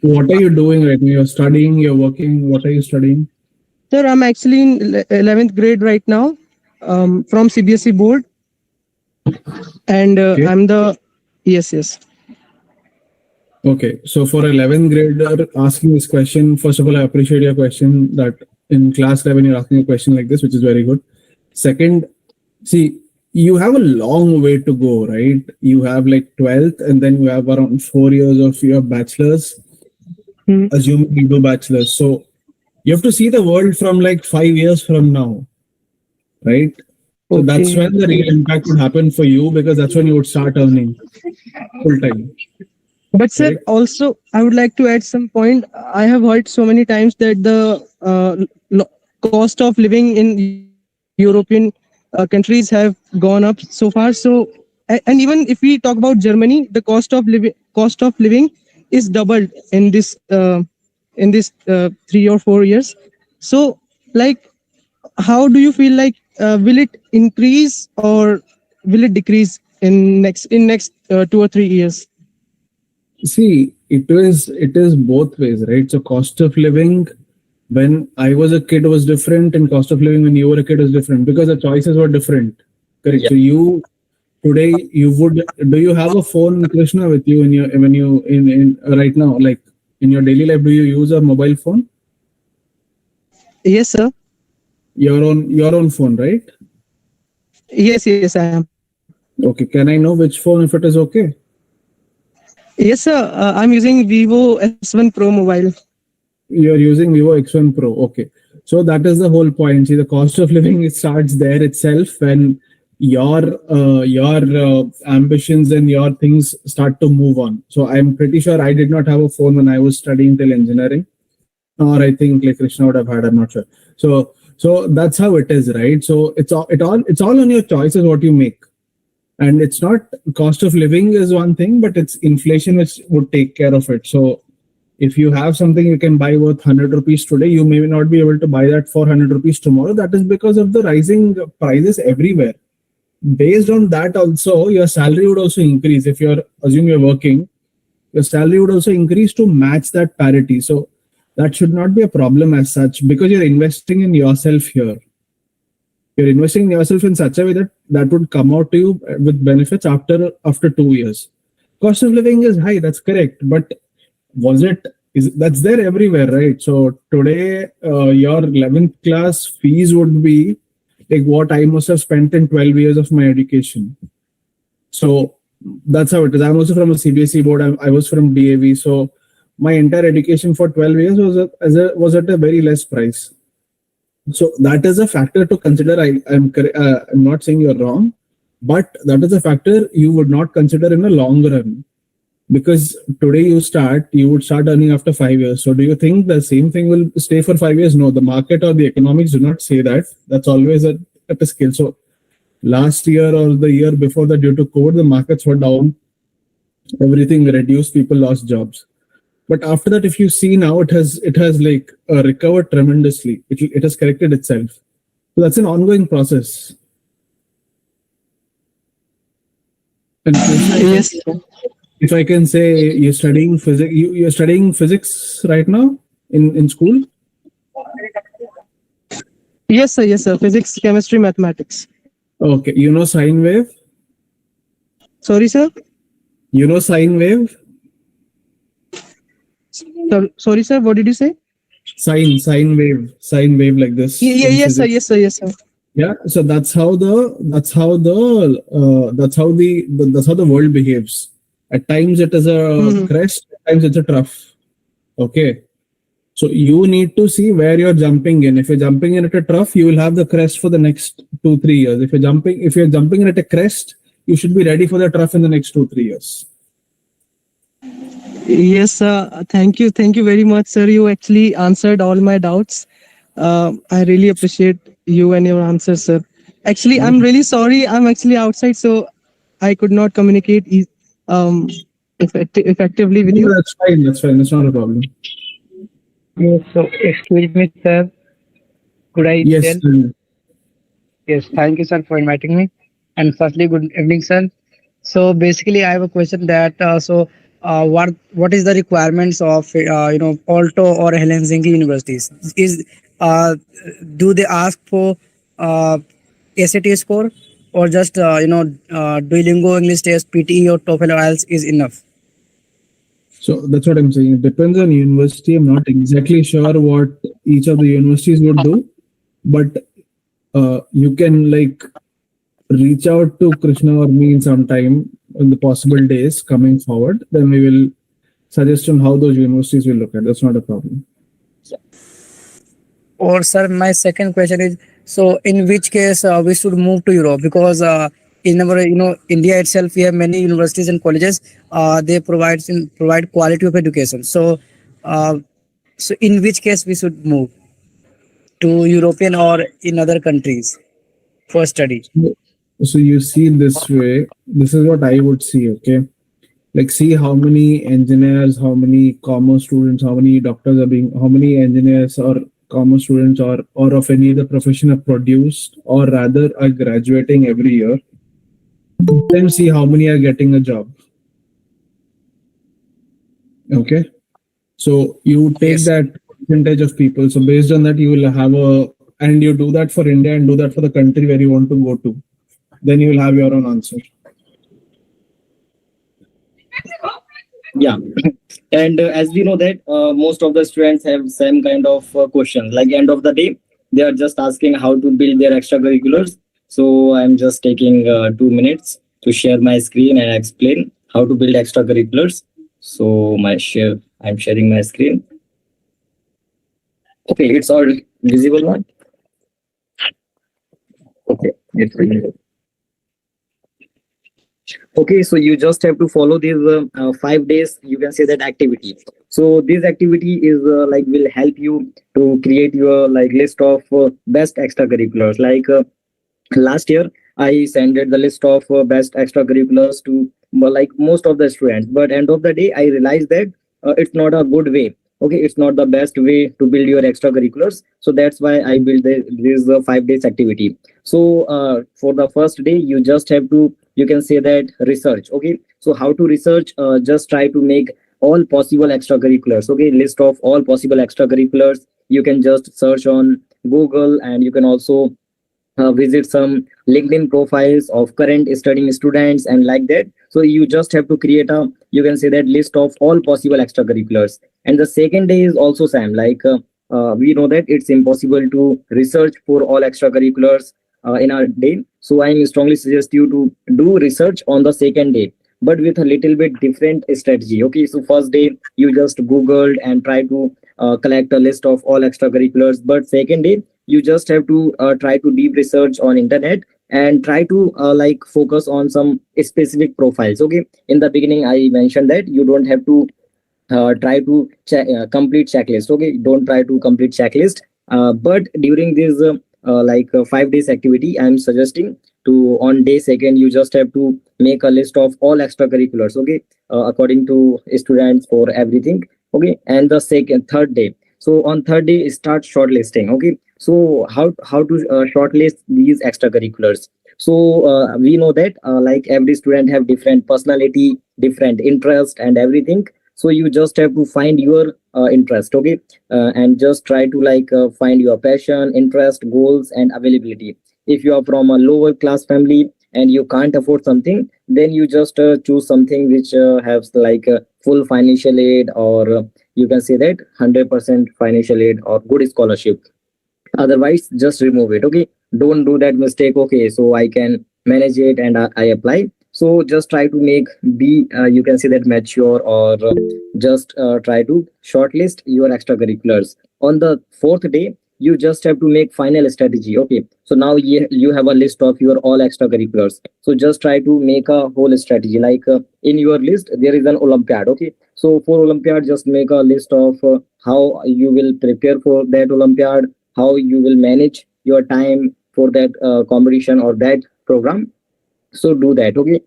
What are you doing right now? You're studying, you're working. What are you studying? Sir, I'm actually in 11th grade right now, from CBSE board, and Okay. I'm the yes. Okay, so for 11th grader asking this question, first of all, I appreciate your question that in class 11 you're asking a question like this, which is very good. Second, see, you have a long way to go, right? You have like 12th, and then you have around 4 years of your bachelor's, Hmm. assuming you do bachelor's. So you have to see the world from like 5 years from now, right? So that's Okay. when the real impact would happen for you, because that's when you would start earning full time. But sir, Right. also I would like to add some point. I have heard so many times that the cost of living in European countries have gone up so far. So, and even if we talk about Germany, the cost of living is doubled in this 3 or 4 years. So, like, how do you feel like will it increase or will it decrease in next 2 or 3 years? See, it is both ways, right? So cost of living when I was a kid was different, and cost of living when you were a kid was different because the choices were different. Correct. Yeah. So you today you would do you have a phone, Krishna, with you in your when you in right now, like in your daily life, do you use a mobile phone? Yes, sir. Your own phone, right? Yes, I am. Okay. Can I know which phone if it is okay? Yes, sir. I'm using Vivo S1 Pro mobile. You're using Vivo X1 Pro. Okay. So that is the whole point. See, the cost of living, it starts there itself when your ambitions and your things start to move on. So I'm pretty sure I did not have a phone when I was studying till engineering, or I think like Krishna would have had. I'm not sure. So that's how it is, right? So it's all on your choices what you make. And it's not cost of living is one thing, but it's inflation which would take care of it. So if you have something you can buy worth 100 rupees today, you may not be able to buy that for 100 rupees tomorrow. That is because of the rising prices everywhere. Based on that also, your salary would also increase. If you're assuming you're working, your salary would also increase to match that parity. So that should not be a problem as such, because you're investing in yourself here. You're investing in yourself in such a way that would come out to you with benefits after 2 years. Cost of living is high, that's correct, but that's there everywhere, right? So today your 11th class fees would be like what I must have spent in 12 years of my education. So that's how it is. I'm also from a CBSE board. I was from DAV. So my entire education for 12 years was at a very less price. So that is a factor to consider. I'm not saying you're wrong, but that is a factor you would not consider in the long run. Because today you would start earning after 5 years. So do you think the same thing will stay for 5 years? No, the market or the economics do not say that. That's always at a scale. So last year or the year before that, due to COVID, the markets were down. Everything reduced, people lost jobs. But after that, if you see now, it has like recovered tremendously. It has corrected itself. So that's an ongoing process. And Krishna, Yes. if I can say, you're studying physics. You're studying physics right now in school. Yes, sir. Yes, sir. Physics, chemistry, mathematics. Okay, you know sine wave. Sorry, sir. You know sine wave. Sorry, sir. What did you say? Sine wave like this. Yeah, in yes, sir. physics. Yes, sir. Yes, sir. Yeah, so that's how the world behaves. At times it is a Mhm. crest, at times it's a trough. Okay, so you need to see where you're jumping in. If you're jumping in at a trough, you will have the crest for the next 2-3 years. If you're jumping in at a crest, you should be ready for the trough in the next 2-3 years. Yes, sir. Thank you. Thank you very much, sir. You actually answered all my doubts. I really appreciate you and your answers, sir. Actually, I'm really sorry. I'm actually outside, so I could not communicate effectively with No, you. that's fine. That's fine. That's not a problem. Yes, so excuse me, sir. Could I Yes. tell? Yes, thank you, sir, for inviting me. And firstly, good evening, sir. So basically, I have a question that what is the requirements of Alto or Helsinki universities? Is do they ask for uh, SAT score or just Duolingo English test, PTE or TOEFL or IELTS is enough? So that's what I'm saying. It depends on university. I'm not exactly sure what each of the universities would do, but you can like reach out to Krishna or me in some time in the possible days coming forward. Then we will suggest on how those universities will look at. That's not a problem. Or sir, my second question is, so in which case we should move to Europe? Because in our India itself we have many universities and colleges. They provide quality of education. So in which case we should move to European or in other countries for study? So you see this way. This is what I would see. Okay, like see how many engineers, how many commerce students, how many doctors are being, how many engineers or commerce students or of any other profession are produced or rather are graduating every year. Then see how many are getting a job. Okay, so you take Yes. that percentage of people. So based on that, you will have and you do that for India and do that for the country where you want to go to. Then you will have your own answer. Yeah. And as we know that most of the students have same kind of question, like end of the day they are just asking how to build their extracurriculars. So I'm just taking 2 minutes to share my screen and explain how to build extracurriculars. So I'm sharing my screen. Okay, it's all visible now. Okay, it's visible. Okay, so you just have to follow these 5 days, you can say that activity. So this activity is like will help you to create your like list of best extracurriculars. Like last year I sent the list of best extracurriculars to like most of the students, but end of the day I realized that it's not a good way. Okay, it's not the best way to build your extracurriculars. So that's why I built this 5 days activity. So for the first day you just have to, you can say that, research. Okay, so how to research? Just try to make all possible extracurriculars. Okay, list of all possible extracurriculars. You can just search on Google, and you can also visit some LinkedIn profiles of current studying students and like that. So you just have to create a, you can say that, list of all possible extracurriculars. And the second day is also same, like we know that it's impossible to research for all extracurriculars in a day. So I strongly suggest you to do research on the second day, but with a little bit different strategy. Okay, so first day you just googled and try to collect a list of all extracurriculars, but second day you just have to try to deep research on internet and try to like focus on some specific profiles. Okay, in the beginning I mentioned that you don't have to try to complete checklist. Okay, don't try to complete checklist, but during this 5 days activity I'm suggesting to on day second you just have to make a list of all extracurriculars, okay, according to students for everything, okay. And the second third day, so on third day start shortlisting, okay. So how to shortlist these extracurriculars? So we know that like every student have different personality, different interest and everything. So you just have to find your interest, okay, and just try to like find your passion, interest, goals and availability. If you are from a lower class family and you can't afford something, then you just choose something which has like full financial aid, or you can say that 100% financial aid or good scholarship. Otherwise just remove it, okay. Don't do that mistake, okay, so I can manage it and I apply. So just try to make be you can say that mature, or just try to shortlist your extracurriculars. On the fourth day you just have to make final strategy, okay. So now you have a list of your all extracurriculars, so just try to make a whole strategy. Like in your list there is an olympiad, okay. So for olympiad just make a list of how you will prepare for that olympiad, how you will manage your time for that competition or that program. So do that, okay.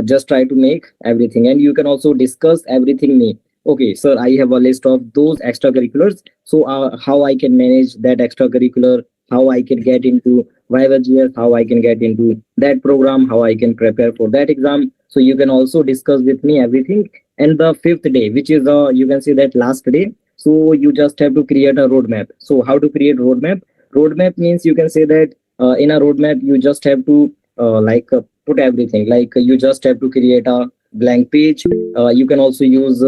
Just try to make everything, and you can also discuss everything me, okay sir, I have a list of those extracurriculars, so how I can manage that extracurricular, how I can get into divulge, how I can get into that program, how I can prepare for that exam. So you can also discuss with me everything. And the fifth day, which is you can say that last day, so you just have to create a roadmap. So how to create roadmap? Roadmap means you can say that in a roadmap you just have to put everything. Like you just have to create a blank page. You can also use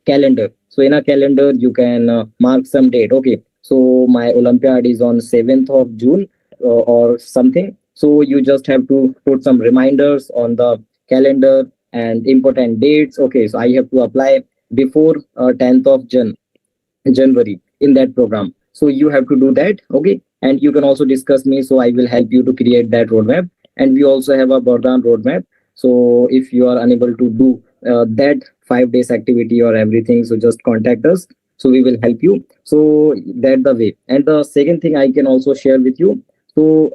calendar. So in a calendar you can mark some date, okay. So my olympiad is on 7th of June or something. So you just have to put some reminders on the calendar and important dates, okay. So I have to apply before 10th of January in that program. So you have to do that, okay. And you can also discuss me, so I will help you to create that roadmap. And we also have a Bardhan roadmap. So if you are unable to do that 5 days activity or everything, so just contact us. So we will help you. So that the way. And the second thing I can also share with you. So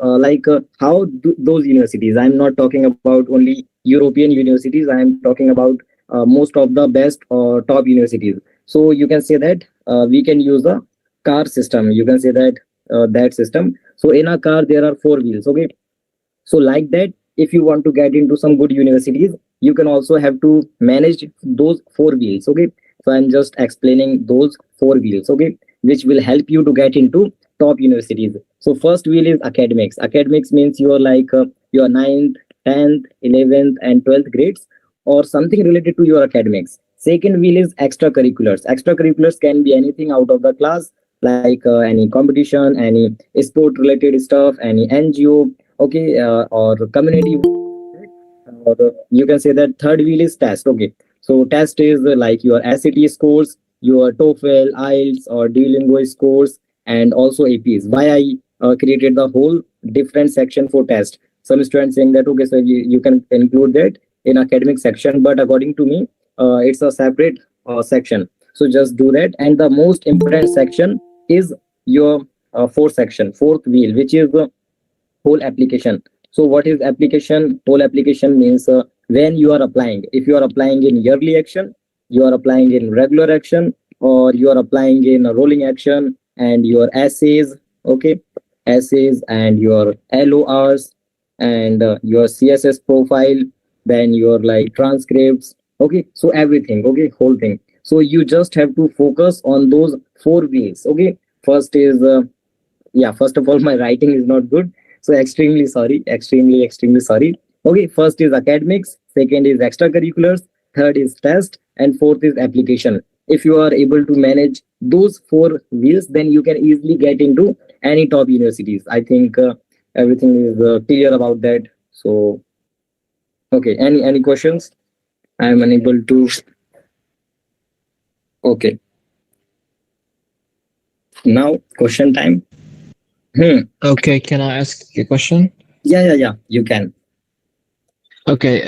how do those universities? I'm not talking about only European universities. I am talking about most of the best top universities. So you can say that we can use a car system. You can say that that system. So in a car there are four wheels, okay. So like that, if you want to get into some good universities, you can also have to manage those four wheels, okay. So I'm just explaining those four wheels, okay, which will help you to get into top universities. So first wheel is academics. Academics means you are like your 9th, 10th, 11th and 12th grades, or something related to your academics. Second wheel is extracurriculars. Extracurriculars can be anything out of the class, like any competition, any sport related stuff, any NGO, okay, or community. Or you can say that third wheel is test, okay. So test is like your SAT scores, your TOEFL, IELTS or Duolingo scores, and also APs. Why I created the whole different section for test? Some students saying that okay, so you can include that in academic section, but according to me, it's a separate section. So just do that. And the most important section is your fourth wheel, which is the whole application. So what is application? Whole application means when you are applying. If you are applying in yearly action, you are applying in regular action, or you are applying in a rolling action, and your essays, okay, essays and your LORs and your CSS profile, then your like transcripts, okay. So everything, okay, whole thing. So you just have to focus on those four wheels, okay. First is yeah, first of all my writing is not good, so extremely sorry, extremely sorry, okay. First is academics, second is extracurriculars, third is test, and fourth is application. If you are able to manage those four wheels, then you can easily get into any top universities. I think everything is clear about that. So okay, any questions? I am unable to. Okay, now question time. Okay, can I ask a question? Yeah, you can. Okay,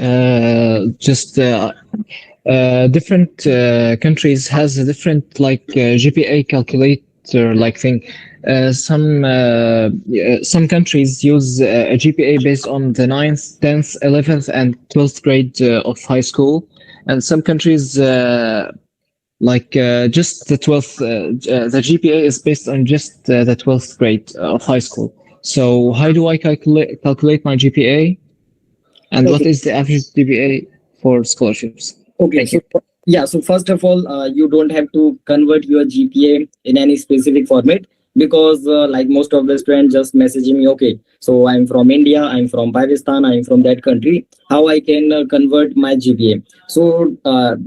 just different countries has a different like GPA like thing. Some countries use a GPA based on the 9th, 10th, 11th, and 12th grade of high school, and some countries just the 12th. The GPA is based on just the 12th grade of high school. So how do I calculate my GPA, and what Okay. is the average GPA for scholarships? Okay. Thank So yeah. So first of all, you don't have to convert your GPA in any specific format, because like most of the students just messaging me, okay, so I'm from India, I'm from Pakistan, I'm from that country. How I can convert my GPA? So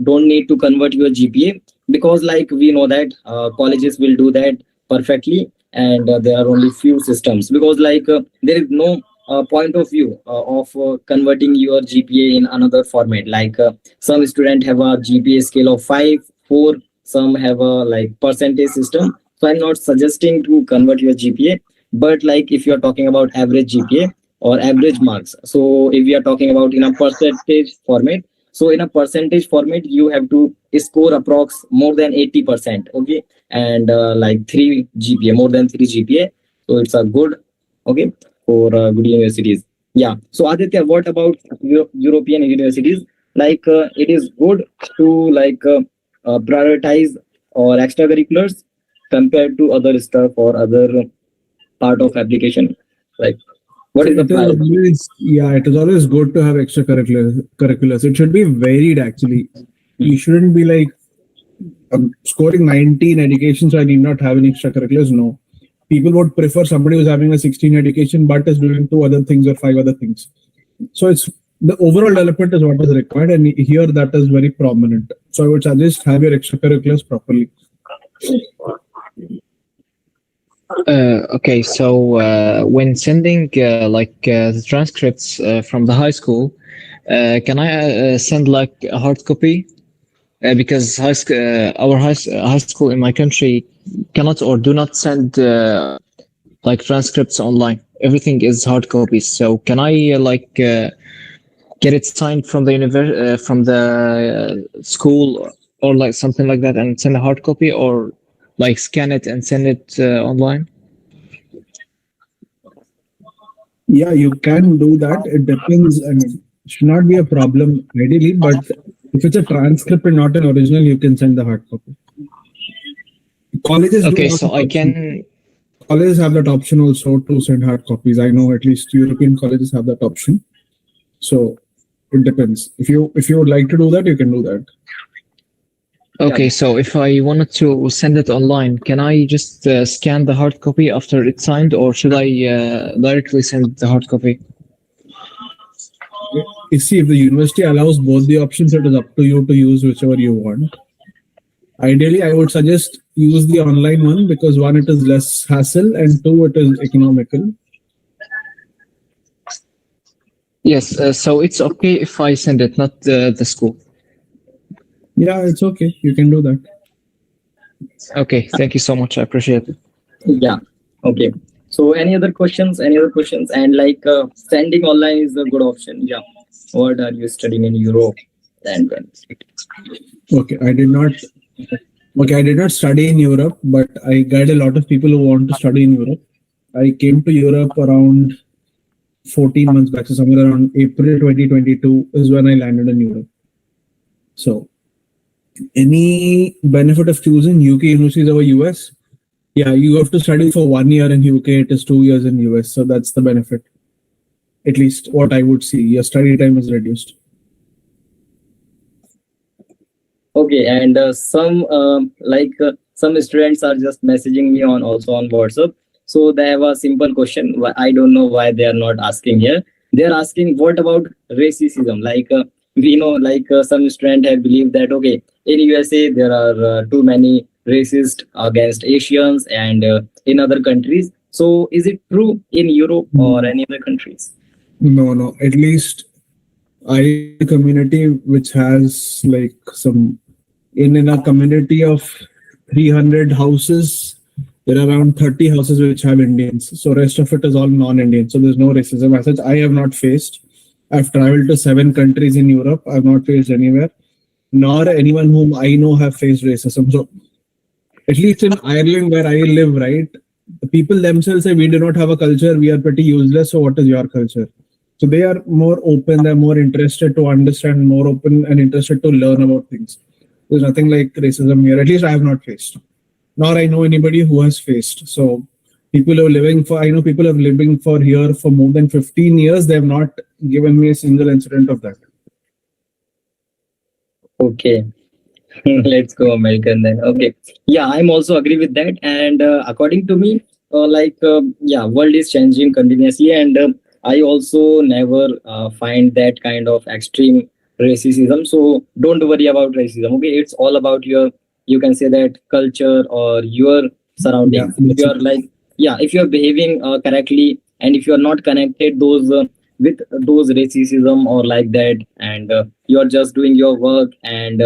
don't need to convert your GPA, because like we know that colleges will do that perfectly, and there are only few systems, because like there is no point of view of converting your GPA in another format. Like some student have a GPA scale of 5, 4, some have a like percentage system. So I'm not suggesting to convert your GPA, but like if you're talking about average GPA or average marks, so if we are talking about in a percentage format, so in a percentage format you have to score approx more than 80%, okay, and like 3 GPA, more than 3 GPA, so it's a good, okay, for good universities. Yeah. So Aditya, what about European universities? Like it is good to like prioritize or extracurriculars compared to other stuff or other part of application. Like what So is the it is priority? always, yeah, it is always good to have extracurriculars. It should be varied actually. You shouldn't be like scoring 90 in education, so I need not have any extracurriculars. No. People would prefer somebody who's having a 16 education but is doing 2 other things or 5 other things. So it's the overall development is what is required, and here that is very prominent. So I would suggest have your extracurriculars properly. Okay, so when sending the transcripts from the high school, can I send like a hard copy? Because high school in my country cannot or do not send like transcripts online. Everything is hard copies. So can I get it signed from the from the school or like something like that and send a hard copy, or like scan it and send it online? Yeah, you can do that. It depends. I mean, it should not be a problem ideally, but if it's a transcript and not an original, you can send the hard copy. Colleges do Okay, have so that I option. can. Colleges have that option also to send hard copies. I know at least European colleges have that option. So it depends. If you would like to do that, you can do that. Okay, so if I wanted to send it online, can I just scan the hard copy after it's signed, or should I directly send the hard copy? You see, if the university allows both the options, it is up to you to use whichever you want. Ideally, I would suggest use the online one because one, it is less hassle, and two, it is economical. Yes, so it's okay if I send it, not the school. Yeah, it's okay. You can do that. Okay, thank you so much. I appreciate it. Yeah. Okay. So any other questions? Any other questions? And like sending online is a good option. Yeah. What are you studying in Europe? And when? Okay, I did not. Okay, I did not study in Europe, but I guide a lot of people who want to study in Europe. I came to Europe around 14 months back, so somewhere around April 2022 is when I landed in Europe. So, any benefit of choosing UK universities over US? Yeah, you have to study for 1 year in UK. It is 2 years in US, so that's the benefit. At least what I would see. Your study time is reduced. Okay, and some students are just messaging me on also on WhatsApp. So they have a simple question. I don't know why they are not asking here. They are asking, what about racism? Like we know, like some students have believed that okay, in USA there are too many racist against Asians and in other countries. So is it true in Europe or any other countries? No. At least I community which has like some in a community of 300 houses, there are around 30 houses which have Indians. So rest of it is all non-Indian. So there's no racism as such. I have not faced. I've traveled to 7 countries in Europe. I've not faced anywhere, nor anyone whom I know have faced racism. So at least in Ireland where I live, right? The people themselves say we do not have a culture, we are pretty useless. So what is your culture? So they are more open, they're more interested to understand, more open and interested to learn about things. There's nothing like racism here. At least I have not faced, nor I know anybody who has faced. So people who are living for, I know people have living for here for more than 15 years. They have not given me a single incident of that. Okay. Let's go American then. Okay. Yeah, I'm also agree with that. And according to me, yeah, world is changing continuously, and I also never find that kind of extreme racism. So don't worry about racism. Okay, it's all about your, you can say that, culture or your surroundings. Yeah. If you are like, yeah, if you are behaving correctly, and if you are not connected those with those racism or like that, and you are just doing your work and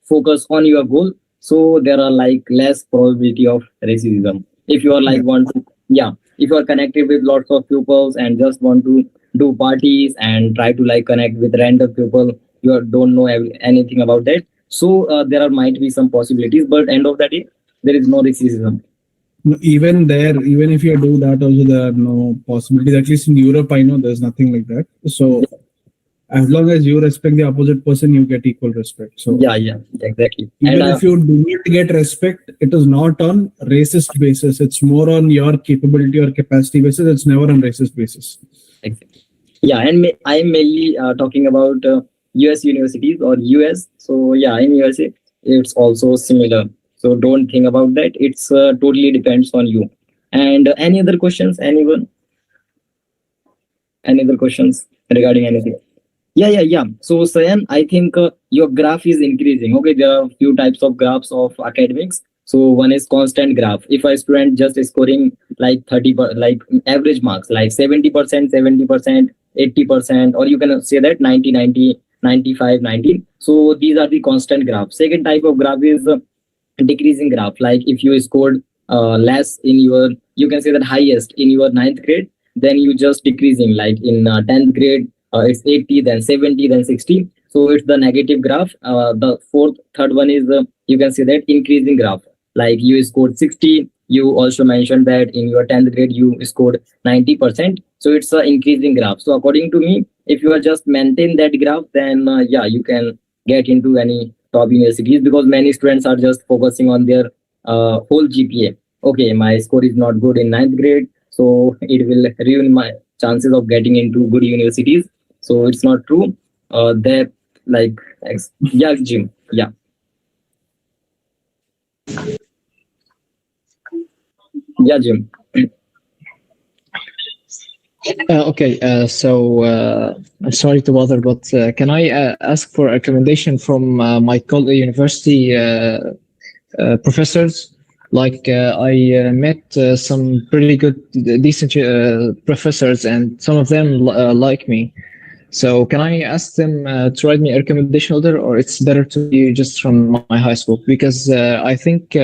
focus on your goal, so there are like less probability of racism. If you are like Yeah. want to, yeah, if you are connected with lots of pupils and just want to do parties and try to like connect with random people, you don't know anything about that, so there are might be some possibilities, but end of the day there is no racism. No, even there, even if you do that, also there are no possibilities. At least in Europe, I know there's nothing like that. So as long as you respect the opposite person, you get equal respect. So Yeah, exactly. even And if you do not get respect, it is not on racist basis. It's more on your capability or capacity basis. It's never on racist basis. exactly. Yeah, and I'm mainly talking about US universities or US. So yeah, in USA it's also similar, so don't think about that. It's totally depends on you. And any other questions, anyone? Any other questions regarding anything? Yeah. So Sayan, I think your graph is increasing. Okay, there are few types of graphs of academics. So one is constant graph. If a student just is scoring like 30, like average marks, like 70%, 70%, 80%, or you can say that 90, 90, 95, 90. So these are the constant graphs. Second type of graph is decreasing graph. Like if you scored less in your, you can say that highest in your ninth grade, then you just decreasing. Like in 10th grade, it's 80, then 70, then 60. So it's the negative graph. The third one is you can say that increasing graph. Like you scored 60, you also mentioned that in your 10th grade you scored 90%. So it's an increasing graph. So according to me, if you are just maintain that graph, then yeah, you can get into any top universities, because many students are just focusing on their whole GPA. Okay, my score is not good in ninth grade, so it will ruin my chances of getting into good universities. So it's not true. That like yeah, Jim. Yeah. Yeah, Jim. I'm sorry to bother, but can I ask for a recommendation from my university professors? Like I met some pretty good, decent professors, and some of them like me. So can I ask them to write me a recommendation letter, or it's better to be just from my high school? Because I think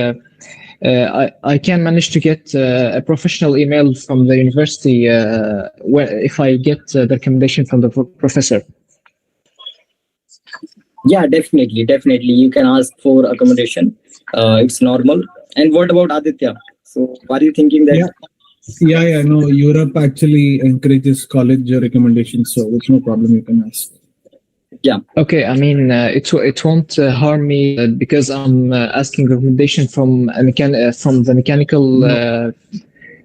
I can manage to get a professional email from the university if I get the recommendation from the professor. Yeah, definitely. You can ask for accommodation. It's normal. And what about Aditya? So are you thinking that? Yeah. No, Europe actually encourages college recommendations, so there's no problem. You can ask. Yeah. Okay, I mean it won't harm me because I'm asking recommendation from from the mechanical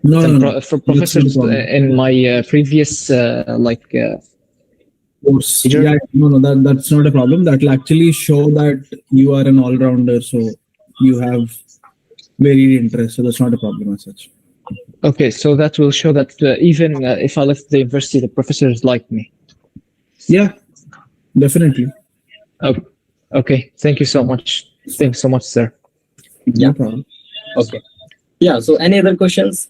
No. for professors in my previous course. Yeah, no, that's not a problem. That will actually show that you are an all-rounder, so you have varied interests. So that's not a problem as such. Okay, so that will show that even if I left the university, the professors like me. Yeah, definitely. Okay, thank you so much. Thanks so much, sir. Yeah. No problem. Okay. Yeah. So any other questions?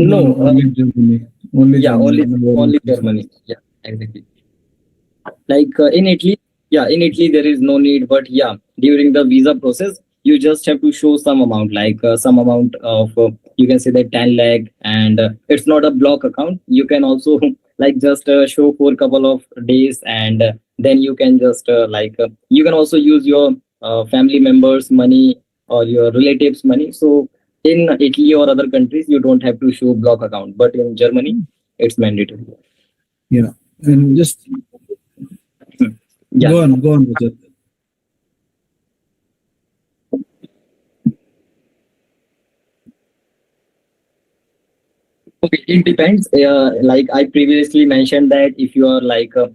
No. Only Germany. Only Germany. Yeah, exactly. Like in Italy, in Italy there is no need, but yeah, during the visa process, you just have to show some amount, like some amount of you can say that 10 lakh, and it's not a block account. You can also like just show for a couple of days, and then you can just you can also use your family members money or your relatives money. So in Italy or other countries you don't have to show block account, but in Germany it's mandatory. Yeah. And just Yeah. go on, Rajat. Okay, it depends. Like I previously mentioned that if you are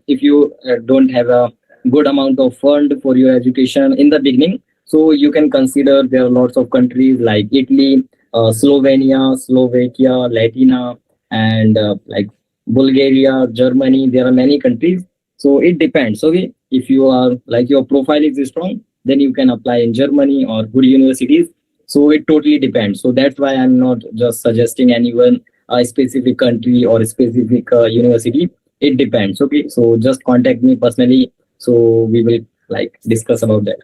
if you don't have a good amount of fund for your education in the beginning, so you can consider there are lots of countries like Italy, Slovenia, Slovakia, Latina, and like Bulgaria, Germany. There are many countries. So it depends. Okay, if you are like your profile is strong, then you can apply in Germany or good universities. So it totally depends. So that's why I'm not just suggesting anyone a specific country or a specific university. It depends. Okay, so just contact me personally, so we will like discuss about that.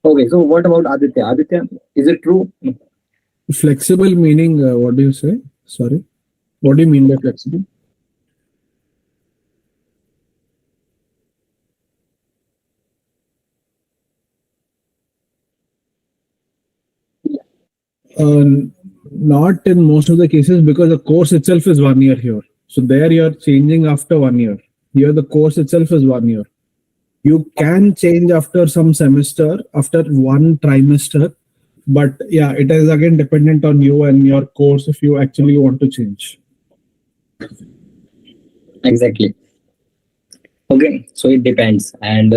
Okay, so what about Aditya? Aditya, is it true? Flexible meaning, what do you say? Sorry. What do you mean by flexible? Not in most of the cases, because the course itself is 1 year here. So there you're changing after 1 year. Here the course itself is 1 year. You can change after some semester, after one trimester, but yeah, it is again dependent on you and your course if you actually want to change. Exactly. Okay, so it depends, and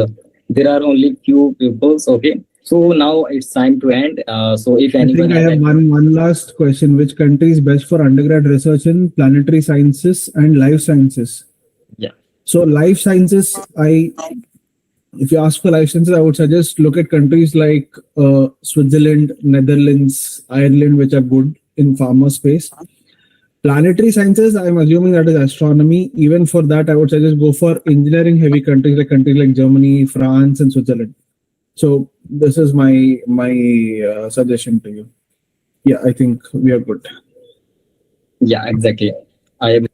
there are only few pupils. Okay, so now it's time to end. So if I anyone think I has have any, one last question. Which country is best for undergrad research in planetary sciences and life sciences? yeah, So life sciences, if you ask for life sciences, I would suggest look at countries like Switzerland, Netherlands, Ireland, which are good in pharma space. Planetary sciences, I'm assuming that is astronomy. Even for that, I would suggest go for engineering heavy countries like Germany, France, and Switzerland. So this is my suggestion to you. Yeah, I think we are good. yeah, exactly. I am.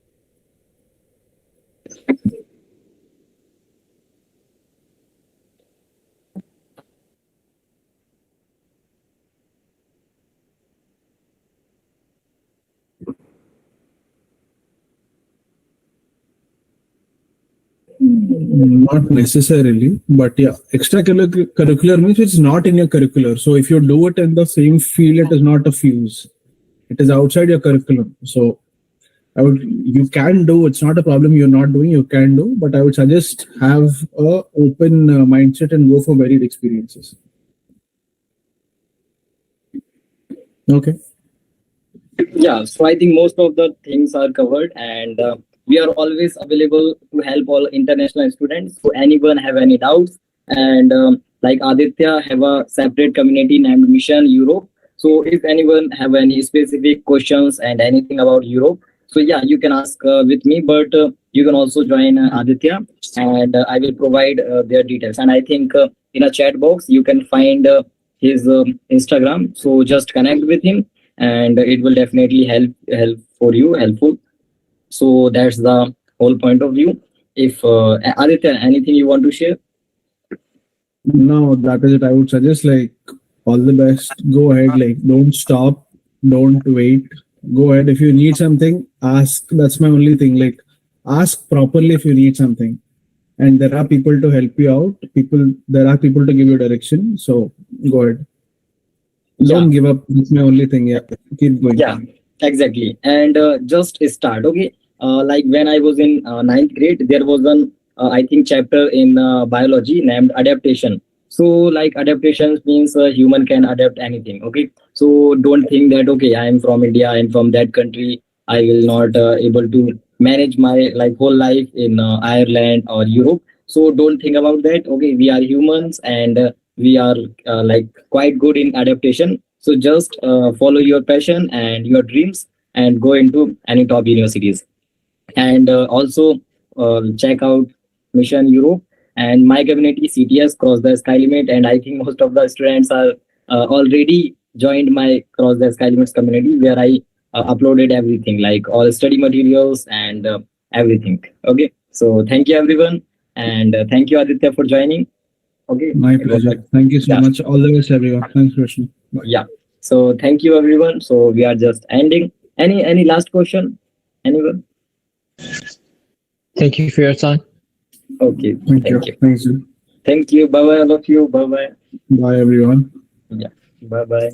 Not necessarily, but yeah, extracurricular means it's not in your curricular. So if you do it in the same field, it is not a fuse. It is outside your curriculum. So you can do. It's not a problem. You're not doing. You can do, but I would suggest have a open mindset and go for varied experiences. Okay. Yeah, so I think most of the things are covered, and we are always available to help all international students. So anyone have any doubts, and like Aditya have a separate community named Mission Europe. So if anyone have any specific questions and anything about Europe, so yeah, you can ask with me, but you can also join Aditya, and I will provide their details. And I think in a chat box you can find his Instagram. So just connect with him, and it will definitely help for you helpful. So that's the whole point of view. If Aditya, anything you want to share? No, that is it. I would suggest like all the best. Go ahead. Like don't stop. Don't wait. Go ahead. If you need something, ask. That's my only thing. Like ask properly if you need something. And there are people to help you out. There are people to give you direction. So go ahead. Don't give up. That's my only thing. Yeah. Keep going. Yeah, exactly. And just start. Okay. Like when I was in ninth grade, there was an I think chapter in biology named adaptation. So like adaptations means human can adapt anything. Okay. So don't think that okay, I am from India, I am from that country, I will not able to manage my like whole life in Ireland or Europe. So don't think about that. Okay, we are humans, and we are like quite good in adaptation. So just follow your passion and your dreams and go into any top universities. And also check out Mission Europe and my community CTS Cross the Sky Limit, and I think most of the students are already joined my Cross the Sky Limits community, where I uploaded everything like all study materials and everything. Okay, so thank you everyone, and thank you Aditya for joining. Okay, My pleasure. Thank you so Yeah. much. All the best, everyone. Thanks, Krishna. Bye. Yeah. So thank you everyone. So we are just ending. Any last question? Anyone? Thank you for your time. Okay. Thank you. Thanks. Thank you. Bye bye all of you. Bye bye. Bye, everyone. Yeah. Bye bye.